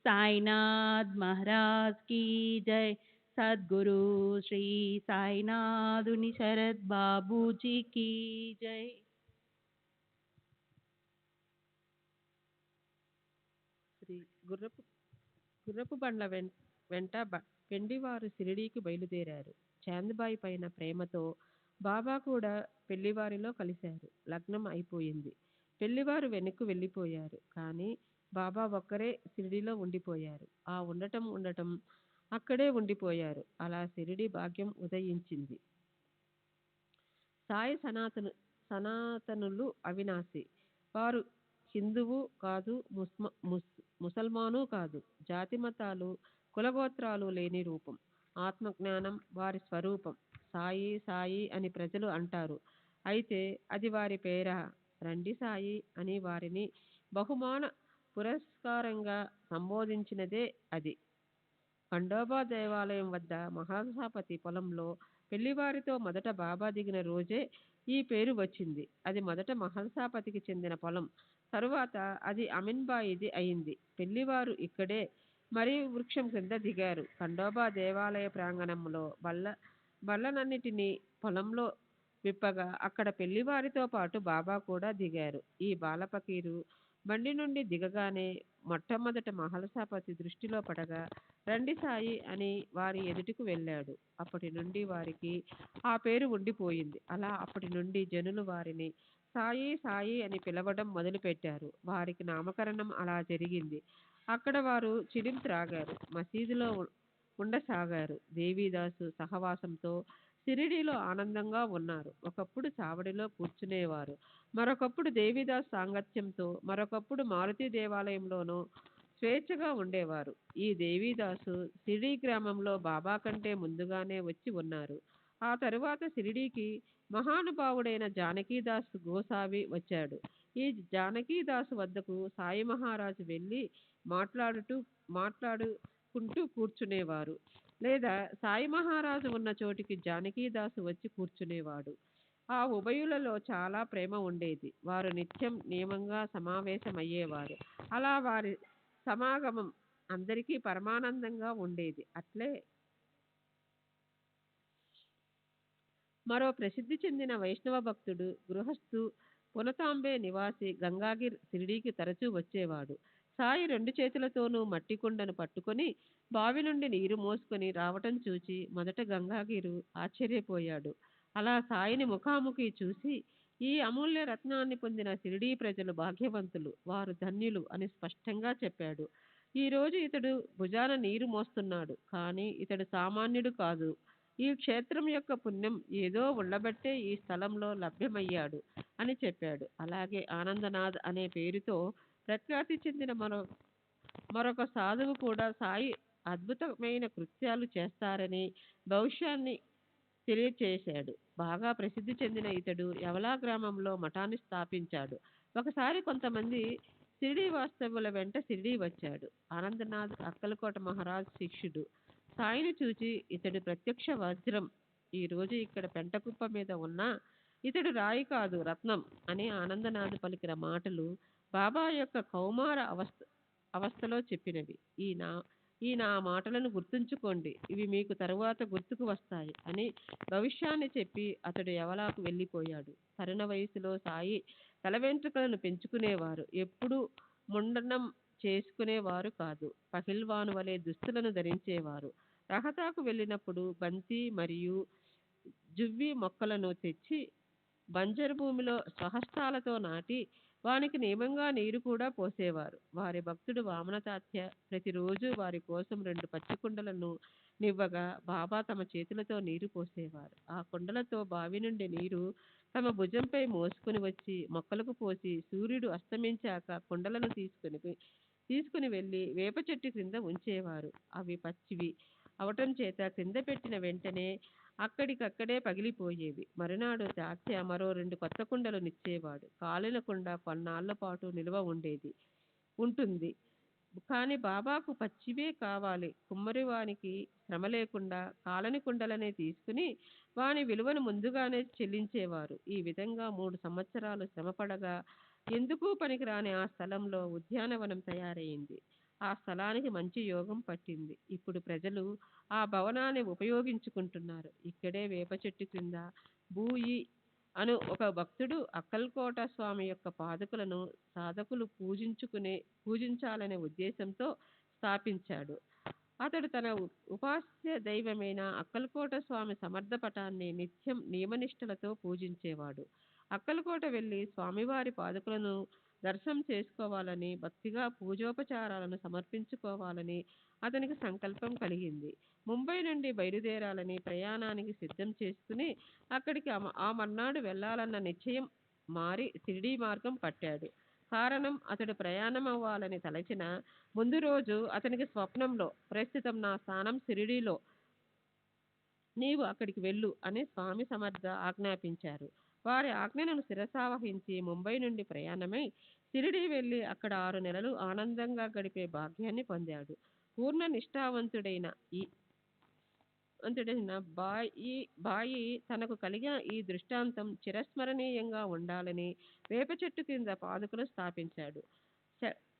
సాయినాథ్ మహారాజ్ కీ జై. సద్గురు శ్రీ సాయినాథుని శరత్ బాబూజీ కీ జై. శ్రీ గుర్రపు గుర్రపు బండ్ల వెంట పెండివారు షిరిడీకి బయలుదేరారు. చాంద్బాయి పైన ప్రేమతో బాబా కూడా పెళ్లివారిలో కలిశారు. లగ్నం అయిపోయింది. పెళ్లివారు వెనక్కు వెళ్ళిపోయారు. కానీ బాబా ఒక్కరే షిరిడీలో ఉండిపోయారు. ఆ ఉండటం అక్కడే ఉండిపోయారు. అలా షిరిడి భాగ్యం ఉదయించింది. సాయి సనాతనులు అవినాశి. వారు హిందువు కాదు, ముసల్మాను కాదు. జాతి మతాలు కులగోత్రాలు లేని రూపం. ఆత్మజ్ఞానం వారి స్వరూపం. సాయి సాయి అని ప్రజలు అంటారు. అయితే అది వారి పేరా? రండి సాయి అని వారిని బహుమాన పురస్కారంగా సంబోధించినదే అది. ఖండోబా దేవాలయం వద్ద మహల్సాపతి పొలంలో పెళ్లివారితో మొదట బాబా దిగిన రోజే ఈ పేరు వచ్చింది. అది మొదట మహల్సాపతికి చెందిన పొలం. తరువాత అది అమీన్బాయిది అయింది. పెళ్లివారు ఇక్కడే మరీ వృక్షం క్రింద దిగారు. ఖండోబా దేవాలయ ప్రాంగణంలో బళ్ళనన్నిటినీ పొలంలో విప్పగా అక్కడ పెళ్లివారితో పాటు బాబా కూడా దిగారు. ఈ బాలపకీరు బండి నుండి దిగగానే మొట్టమొదట మహల్సాపతి దృష్టిలో పడగా రండి సాయి అని వారి ఎదుటికి వెళ్ళాడు. అప్పటి నుండి వారికి ఆ పేరు ఉండిపోయింది. అలా అప్పటి నుండి జనులు వారిని సాయి సాయి అని పిలవడం మొదలుపెట్టారు. వారికి నామకరణం అలా జరిగింది. అక్కడ వారు చిలిం త్రాగారు. మసీదులో ఉండసాగారు. దేవీదాసు సహవాసంతో షిరిడీలో ఆనందంగా ఉన్నారు. ఒకప్పుడు చావడిలో కూర్చునేవారు. మరొకప్పుడు దేవీదాస్ సాంగత్యంతో, మరొకప్పుడు మారుతి దేవాలయంలోనూ స్వేచ్ఛగా ఉండేవారు. ఈ దేవీదాసు షిరిడీ గ్రామంలో బాబా కంటే ముందుగానే వచ్చి ఉన్నారు. ఆ తరువాత షిరిడీకి మహానుభావుడైన జానకీదాస్ గోసావి వచ్చాడు. ఈ జానకీదాసు వద్దకు సాయి మహారాజు వెళ్ళి మాట్లాడుకుంటూ కూర్చునేవారు. లేదా సాయి మహారాజు ఉన్న చోటికి జానకీదాసు వచ్చి కూర్చునేవాడు. ఆ ఉభయులలో చాలా ప్రేమ ఉండేది. వారు నిత్యం నియమంగా సమావేశమయ్యేవారు. అలా వారి సమాగమం అందరికీ పరమానందంగా ఉండేది. అట్లే మరో ప్రసిద్ధి చెందిన వైష్ణవ భక్తుడు గృహస్థు పునతాంబే నివాసి గంగాగిర్ షిరిడీకి తరచూ వచ్చేవాడు. సాయి రెండు చేతులతోనూ మట్టి కుండను పట్టుకొని బావి నుండి నీరు మోసుకొని రావటం చూచి మొదట గంగాగిరు ఆశ్చర్యపోయాడు. అలా సాయిని ముఖాముఖి చూసి ఈ అమూల్య రత్నాన్ని పొందిన షిరిడీ ప్రజలు భాగ్యవంతులు, వారు ధన్యులు అని స్పష్టంగా చెప్పాడు. ఈ రోజు ఇతడు భుజాన నీరు మోస్తున్నాడు, కానీ ఇతడు సామాన్యుడు కాదు. ఈ క్షేత్రం యొక్క పుణ్యం ఏదో ఉండబట్టే ఈ స్థలంలో లభ్యమయ్యాడు అని చెప్పాడు. అలాగే ఆనందనాథ్ అనే పేరుతో ప్రఖ్యాతి చెందిన మరొక సాధువు కూడా సాయి అద్భుతమైన కృత్యాలు చేస్తారని భవిష్యాన్ని తెలియచేశాడు. బాగా ప్రసిద్ధి చెందిన ఇతడు యవలా గ్రామంలో మఠాన్ని స్థాపించాడు. ఒకసారి కొంతమంది షిరిడీ వాస్తవుల వెంట షిరిడీ వచ్చాడు. ఆనందనాథ్ అక్కలకోట మహారాజ్ శిష్యుడు. సాయిని చూచి ఇతడు ప్రత్యక్ష వజ్రం. ఈ రోజు ఇక్కడ పెంటకుప్ప మీద ఉన్న ఇతడు రాయి కాదు, రత్నం అని ఆనందనాథ్ పలికిన మాటలు బాబా యొక్క కౌమార అవస్థలో చెప్పినవి. ఈ నా మాటలను గుర్తుంచుకోండి, ఇవి మీకు తరువాత గుర్తుకు వస్తాయి అని భవిష్యాన్ని చెప్పి అతడు యవలాకు వెళ్ళిపోయాడు. తరుణ వయసులో సాయి తల వెంట్రుకలను పెంచుకునేవారు. ఎప్పుడూ ముండనం చేసుకునేవారు కాదు. పహిల్వాను వలె దుస్తులను ధరించేవారు. రహతాకు వెళ్ళినప్పుడు బంతి మరియు జువ్వి మొక్కలను తెచ్చి బంజరు భూమిలో స్వహస్తాలతో నాటి వానికి నియమంగా నీరు కూడా పోసేవారు. వారి భక్తుడు వామనతాత్య ప్రతిరోజు వారి కోసం 2 పచ్చి కుండలను నివ్వగా బాబా తమ చేతులతో నీరు పోసేవారు. ఆ కుండలతో బావి నుండి నీరు తమ భుజంపై మోసుకుని వచ్చి మొక్కలకు పోసి సూర్యుడు అస్తమించాక కుండలను తీసుకుని వెళ్ళి వేప చెట్టు క్రింద ఉంచేవారు. అవి పచ్చివి అవటం చేత క్రింద పెట్టిన వెంటనే అక్కడికక్కడే పగిలిపోయేవి. మరునాడు తాత్య మరో 2 కొత్త కుండలు నిచ్చేవాడు. కాలిన కుండ కొన్నాళ్ల పాటు నిల్వ ఉంటుంది. కానీ బాబాకు పచ్చివే కావాలి. కుమ్మరివానికి శ్రమ లేకుండా కాలని కుండలనే తీసుకుని వాని విలువను ముందుగానే చెల్లించేవారు. ఈ విధంగా 3 సంవత్సరాలు శ్రమపడగా ఎందుకు పనికిరాని ఆ స్థలంలో ఉద్యానవనం తయారయింది. ఆ స్థలానికి మంచి యోగం పట్టింది. ఇప్పుడు ప్రజలు ఆ భవనాన్ని ఉపయోగించుకుంటున్నారు. ఇక్కడే వేప చెట్టు క్రింద బూయి అను ఒక భక్తుడు అక్కల్కోట స్వామి యొక్క పాదుకలను సాధకులు పూజించాలనే ఉద్దేశంతో స్థాపించాడు. అతడు తన ఉపాస్య దైవమైన అక్కల్కోట స్వామి సమర్థ పటాన్ని నిత్యం నియమనిష్టలతో పూజించేవాడు. అక్కల్కోట వెళ్ళి స్వామివారి పాదుకలను దర్శనం చేసుకోవాలని, భక్తిగా పూజోపచారాలను సమర్పించుకోవాలని అతనికి సంకల్పం కలిగింది. ముంబై నుండి బయలుదేరాలని ప్రయాణానికి సిద్ధం చేసుకుని అక్కడికి ఆ మర్నాడు వెళ్ళాలన్న నిశ్చయం మారి షిరిడీ మార్గం పట్టాడు. కారణం, అతడు ప్రయాణం అవ్వాలని తలచిన ముందు రోజు అతనికి స్వప్నంలో ప్రస్తుతం నా స్థానం షిరిడీలో, నీవు అక్కడికి వెళ్ళు అని స్వామి సమర్థ ఆజ్ఞాపించారు. వారి ఆజ్ఞను శిరసావహించి ముంబై నుండి ప్రయాణమై షిరిడీ వెళ్ళి అక్కడ 6 నెలలు ఆనందంగా గడిపే భాగ్యాన్ని పొందాడు. పూర్ణ నిష్ఠావంతుడైన బాయి తనకు కలిగిన ఈ దృష్టాంతం చిరస్మరణీయంగా ఉండాలని వేప చెట్టు కింద పాదుకలు స్థాపించాడు.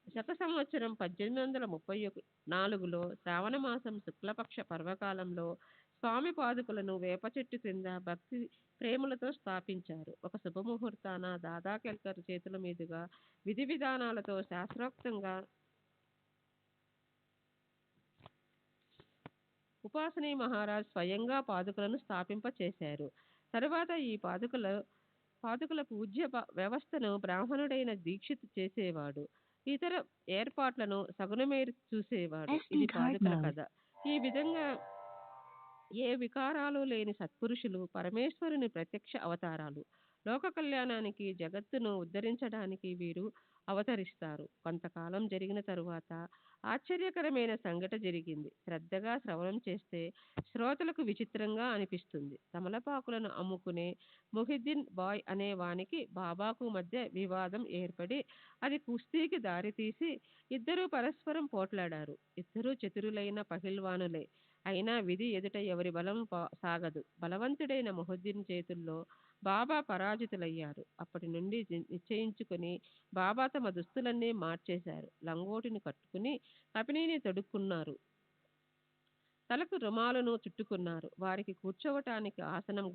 శక సంవత్సరం 1834లో శ్రావణ మాసం శుక్లపక్ష పర్వకాలంలో స్వామి పాదుకలను వేప చెట్టు క్రింద భక్తి ప్రేమలతో స్థాపించారు. ఒక శుభముహూర్తాన దాదా కేల్కర్ చేతుల మీదుగా విధి విధానాలతో శాస్త్రోక్తంగా ఉపాసనీ మహారాజ్ స్వయంగా పాదుకలను స్థాపింపచేశారు. తరువాత ఈ పాదుకల పూజ్య వ్యవస్థను బ్రాహ్మణుడైన దీక్షిత్ చేసేవాడు. ఇతర ఏర్పాట్లను సగుణమేర్ చూసేవాడు. ఇది పాదుకల కథ. ఈ విధంగా ఏ వికారాలు లేని సత్పురుషులు పరమేశ్వరుని ప్రత్యక్ష అవతారాలు. లోక కళ్యాణానికి, జగత్తును ఉద్ధరించడానికి వీరు అవతరిస్తారు. కొంతకాలం జరిగిన తరువాత ఆశ్చర్యకరమైన సంఘటన జరిగింది. శ్రద్ధగా శ్రవణం చేస్తే శ్రోతలకు విచిత్రంగా అనిపిస్తుంది. తమలపాకులను అమ్ముకునే మొహిద్దీన్ బాయ్ అనే వానికి బాబాకు మధ్య వివాదం ఏర్పడి అది కుస్తీకి దారితీసి ఇద్దరూ పరస్పరం పోట్లాడారు. ఇద్దరూ చతురులైన పహిల్వానులే. అయినా విధి ఎదుట ఎవరి బలం సాగదు. బలవంతుడైన మొహిద్దీన్ చేతుల్లో బాబా పరాజితులయ్యారు. అప్పటి నుండి నిశ్చయించుకుని బాబా తమ దుస్తులన్నీ మార్చేశారు. లంగోటిని కట్టుకుని కపినీని తొడుక్కున్నారు. తలకు రుమాలును చుట్టుకున్నారు. వారికి కూర్చోవటానికి ఆసనం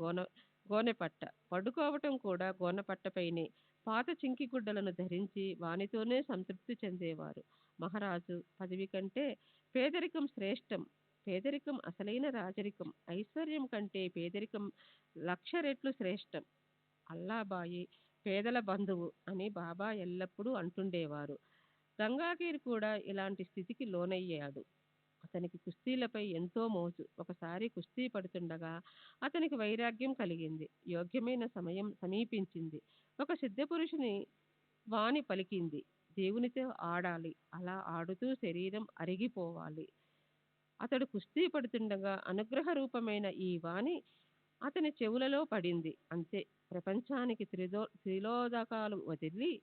గోనెపట్ట, పడుకోవటం కూడా గోనెపట్టపైనే. పాత చింకి గుడ్డలను ధరించి వానితోనే సంతృప్తి చెందేవారు. మహారాజు పదవి కంటే పేదరికం శ్రేష్టం. పేదరికం అసలైన రాజరికం. ఐశ్వర్యం కంటే పేదరికం 1,00,000 రెట్లు శ్రేష్టం. అల్లాబాయి పేదల బంధువు అని బాబా ఎల్లప్పుడూ అంటుండేవారు. గంగాగీర్ కూడా ఇలాంటి స్థితికి లోనయ్యాడు. అతనికి కుస్తీలపై ఎంతో మోజు. ఒకసారి కుస్తీ పడుతుండగా అతనికి వైరాగ్యం కలిగింది. యోగ్యమైన సమయం సమీపించింది. ఒక సిద్ధపురుషుని వాణి పలికింది, దేవునితో ఆడాలి. అలా ఆడుతూ శరీరం అరిగిపోవాలి. అతడు కుస్తీ పడుతుండగా అనుగ్రహ రూపమైన ఈ వాణి అతని చెవులలో పడింది. అంతే, ప్రపంచానికి త్రిలోదకాలు వదిలి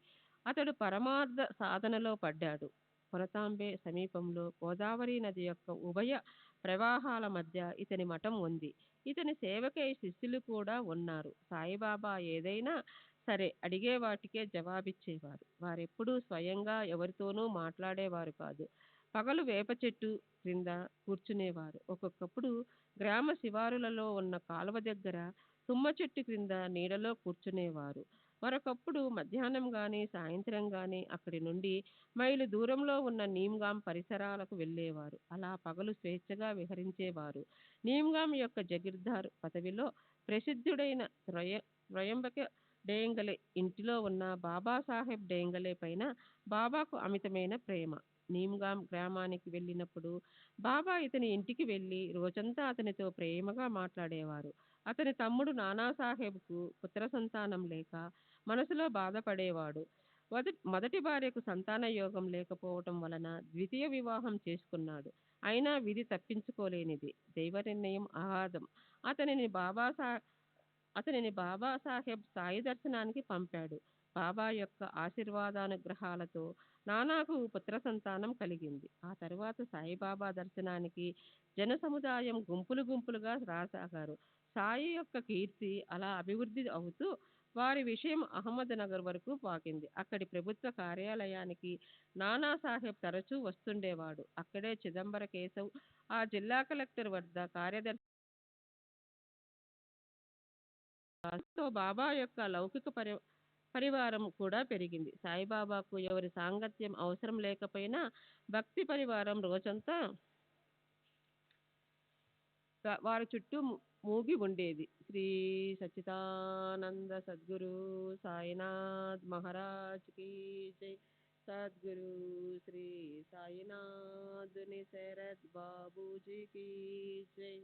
అతడు పరమార్థ సాధనలో పడ్డాడు. కొనతాంబే సమీపంలో గోదావరి నది యొక్క ఉభయ ప్రవాహాల మధ్య ఇతని మఠం ఉంది. ఇతని సేవకై శిష్యులు కూడా ఉన్నారు. సాయిబాబా ఏదైనా సరే అడిగే వాటికే జవాబిచ్చేవారు. వారెప్పుడూ స్వయంగా ఎవరితోనూ మాట్లాడేవారు కాదు. పగలు వేప చెట్టు క్రింద కూర్చునేవారు. ఒక్కొక్కప్పుడు గ్రామ శివారులలో ఉన్న కాలువ దగ్గర తుమ్మ చెట్టు క్రింద నీడలో కూర్చునేవారు. మరొకప్పుడు మధ్యాహ్నం గాని సాయంత్రం గాని అక్కడి నుండి మైలు దూరంలో ఉన్న నీమ్గాం పరిసరాలకు వెళ్ళేవారు. అలా పగలు స్వేచ్ఛగా విహరించేవారు. నీమ్గాం యొక్క జగీర్దార్ పదవిలో ప్రసిద్ధుడైన త్రయంబక డేంగలే ఇంటిలో ఉన్న బాబాసాహెబ్ డేంగలే పైన బాబాకు అమితమైన ప్రేమ. నీమ్గాం గ్రామానికి వెళ్ళినప్పుడు బాబా ఇతని ఇంటికి వెళ్ళి రోజంతా అతనితో ప్రేమగా మాట్లాడేవారు. అతని తమ్ముడు నానాసాహెబ్కు పుత్ర సంతానం లేక మనసులో బాధపడేవాడు. మొదటి భార్యకు సంతాన యోగం లేకపోవటం వలన ద్వితీయ వివాహం చేసుకున్నాడు. అయినా విధి తప్పించుకోలేనిది. దైవ నిర్ణయం అగాధం. అతనిని బాబాసాహెబ్ సాయి దర్శనానికి పంపాడు. బాబా యొక్క ఆశీర్వాదానుగ్రహాలతో నానాకు పుత్ర సంతానం కలిగింది. ఆ తరువాత సాయిబాబా దర్శనానికి జన సముదాయం గుంపులు గుంపులుగా రాసాగారు. సాయి యొక్క కీర్తి అలా అభివృద్ధి అవుతూ వారి విషయం అహ్మద్ నగర్ వరకు పాకింది. అక్కడి ప్రభుత్వ కార్యాలయానికి నానాసాహెబ్ తరచూ వస్తుండేవాడు. అక్కడే చిదంబర కేశవ్ ఆ జిల్లా కలెక్టర్ వద్ద కార్యదర్శితో బాబా యొక్క లౌకిక పరివారం కూడా పెరిగింది. సాయిబాబాకు ఎవరి సాంగత్యం అవసరం లేకపోయినా భక్తి పరివారం రోజంతా వారి చుట్టూ మూగి ఉండేది. శ్రీ సచ్చిదానంద సద్గురు సాయినాథ్ మహారాజ్ కి జై. సద్గురు శ్రీ సాయినాథ్ నిశరద్ బాబూజీ కి జై.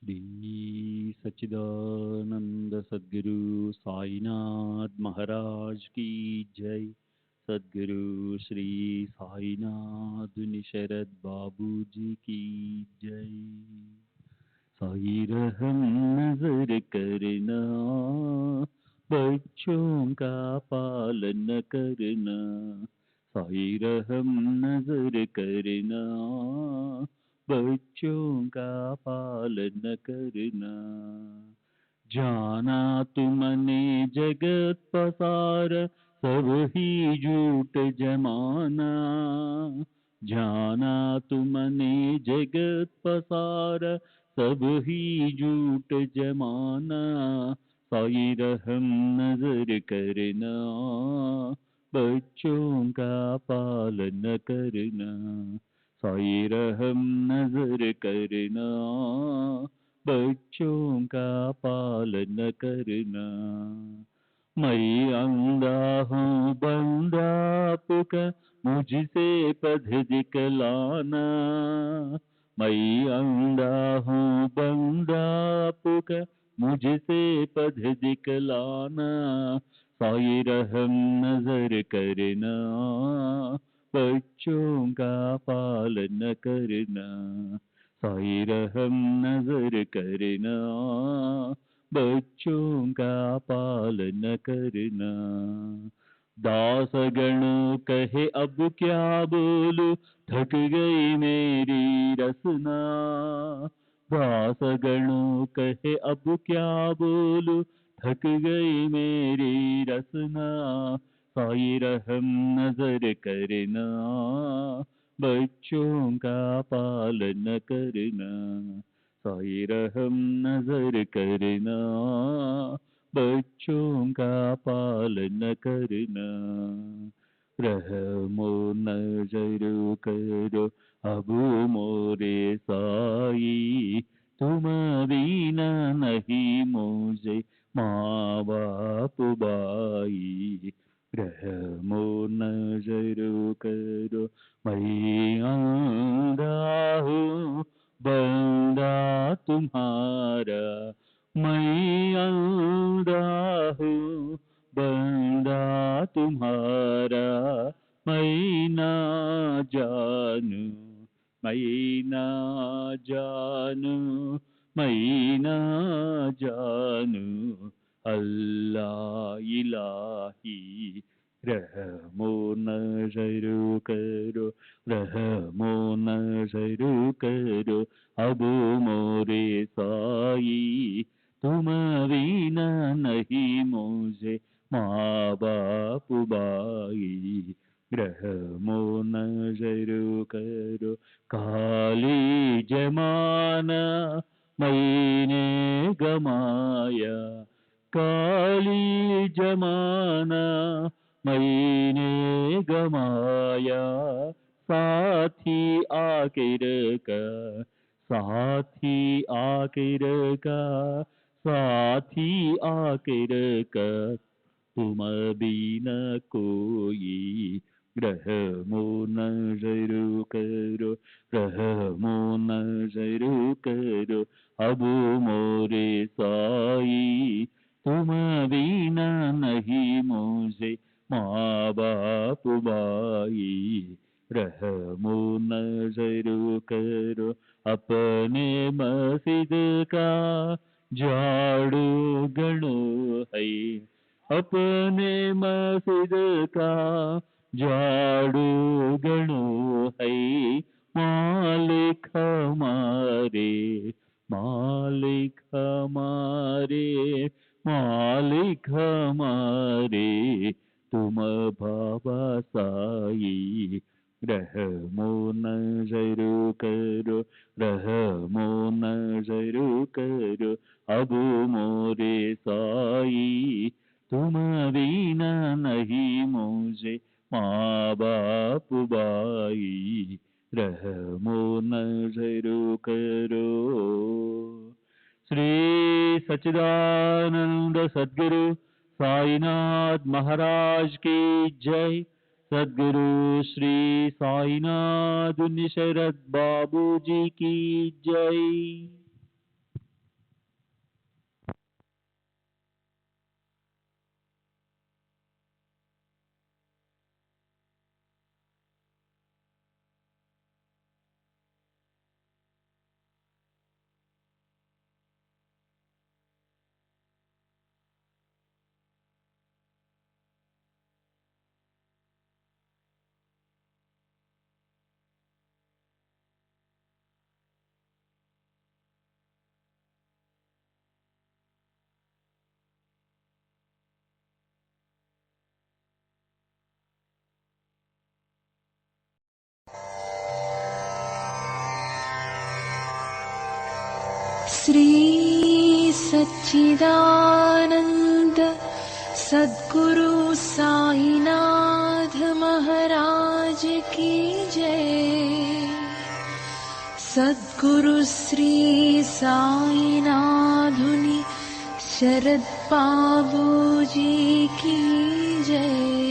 శ్రీ సచ్చిదానంద సద్గురు సాయినాథ్ మహారాజ్ की जय. सद्गुरु श्री साईनाथ निशरद बाबूजी की जय. साई रहम नजर करना, बच्चों का पालन करना. साई रहम नजर करना, बच्चों का पालन करना. जाना तुमने जगत पसार, सब ही झूठ जमाना. जाना तुमने जगत पसार, सब ही झूठ जमाना. साई रहम नजर करना, बच्चों का पालन करना. साई रहम नजर करना, बच्चों का पालन करना. मैं अंधा हूँ बंदा आपका, मुझसे पद दिखलाना. मैं अंधा हूँ बंदा पुकार मुझसे पद दिखलाना, साई रहम नजर करना, बच्चों का पालन करना, साई रहम नजर करना, बच्चों का पालन करना। दास गण कहे अब क्या बोलूं, थक गई मेरी रसना, दास गण कहे अब क्या बोलूं, थक गई मेरी रसना, साई रहम नजर करना, बच्चों का पालन करना, साई रहम नजर करना, बच्चों का पालन करना। रहमो नजर करो अब मोरे साई, तुम बिना नहीं मुझे माँ बाप भाई, रहमो नजर करो मैं अंधा हूँ बंदा तुम्हारा, मैं अंधा हूँ बंदा तुम्हारा, मैं ना जानू, मैं ना जानू, मैं ना जानू अल्लाह इलाही, रहमो नजर करो, रहमो नजर करो अब मोरे साई, तुम बिना नहीं मुझे माँ बाप भाई, रहमो नजर करो। काली जमाना मैंने गमाया, काली जमाना मैंने गमाया, साथी आखिर का, साथी आखिर का, साथी आखिर का, तुम बिना कोई, रहमो नजर करो, रहमो नजर करो अब मोरे साई, तुम बिना नहीं मुझे माँ बाप भाई, रहमो नजर करो अपने मस्जिद का झाड़ू गणो है, अपने मस्जिद का झाड़ू गणो है, मालिक हमारे, मालिक हमारे, मालिक हमारे, तुम बाबा साई, रहमो नजर करो, रहमो नजर करो अब मोरे साई, तुम बिना नहीं मुझे माँ बाप भाई, रहमो नजर करो। श्री सच्चिदानंद सद्गुरु साईनाथ महाराज की जय। सद्गुरु श्री साईनाथ निशरद बाबू जी की जय। श्री सच्चिदानंद सद्गुरु साईनाथ महाराज की जय। सद्गुरु श्री साईनाथुनि शरद बाबू जी की जय।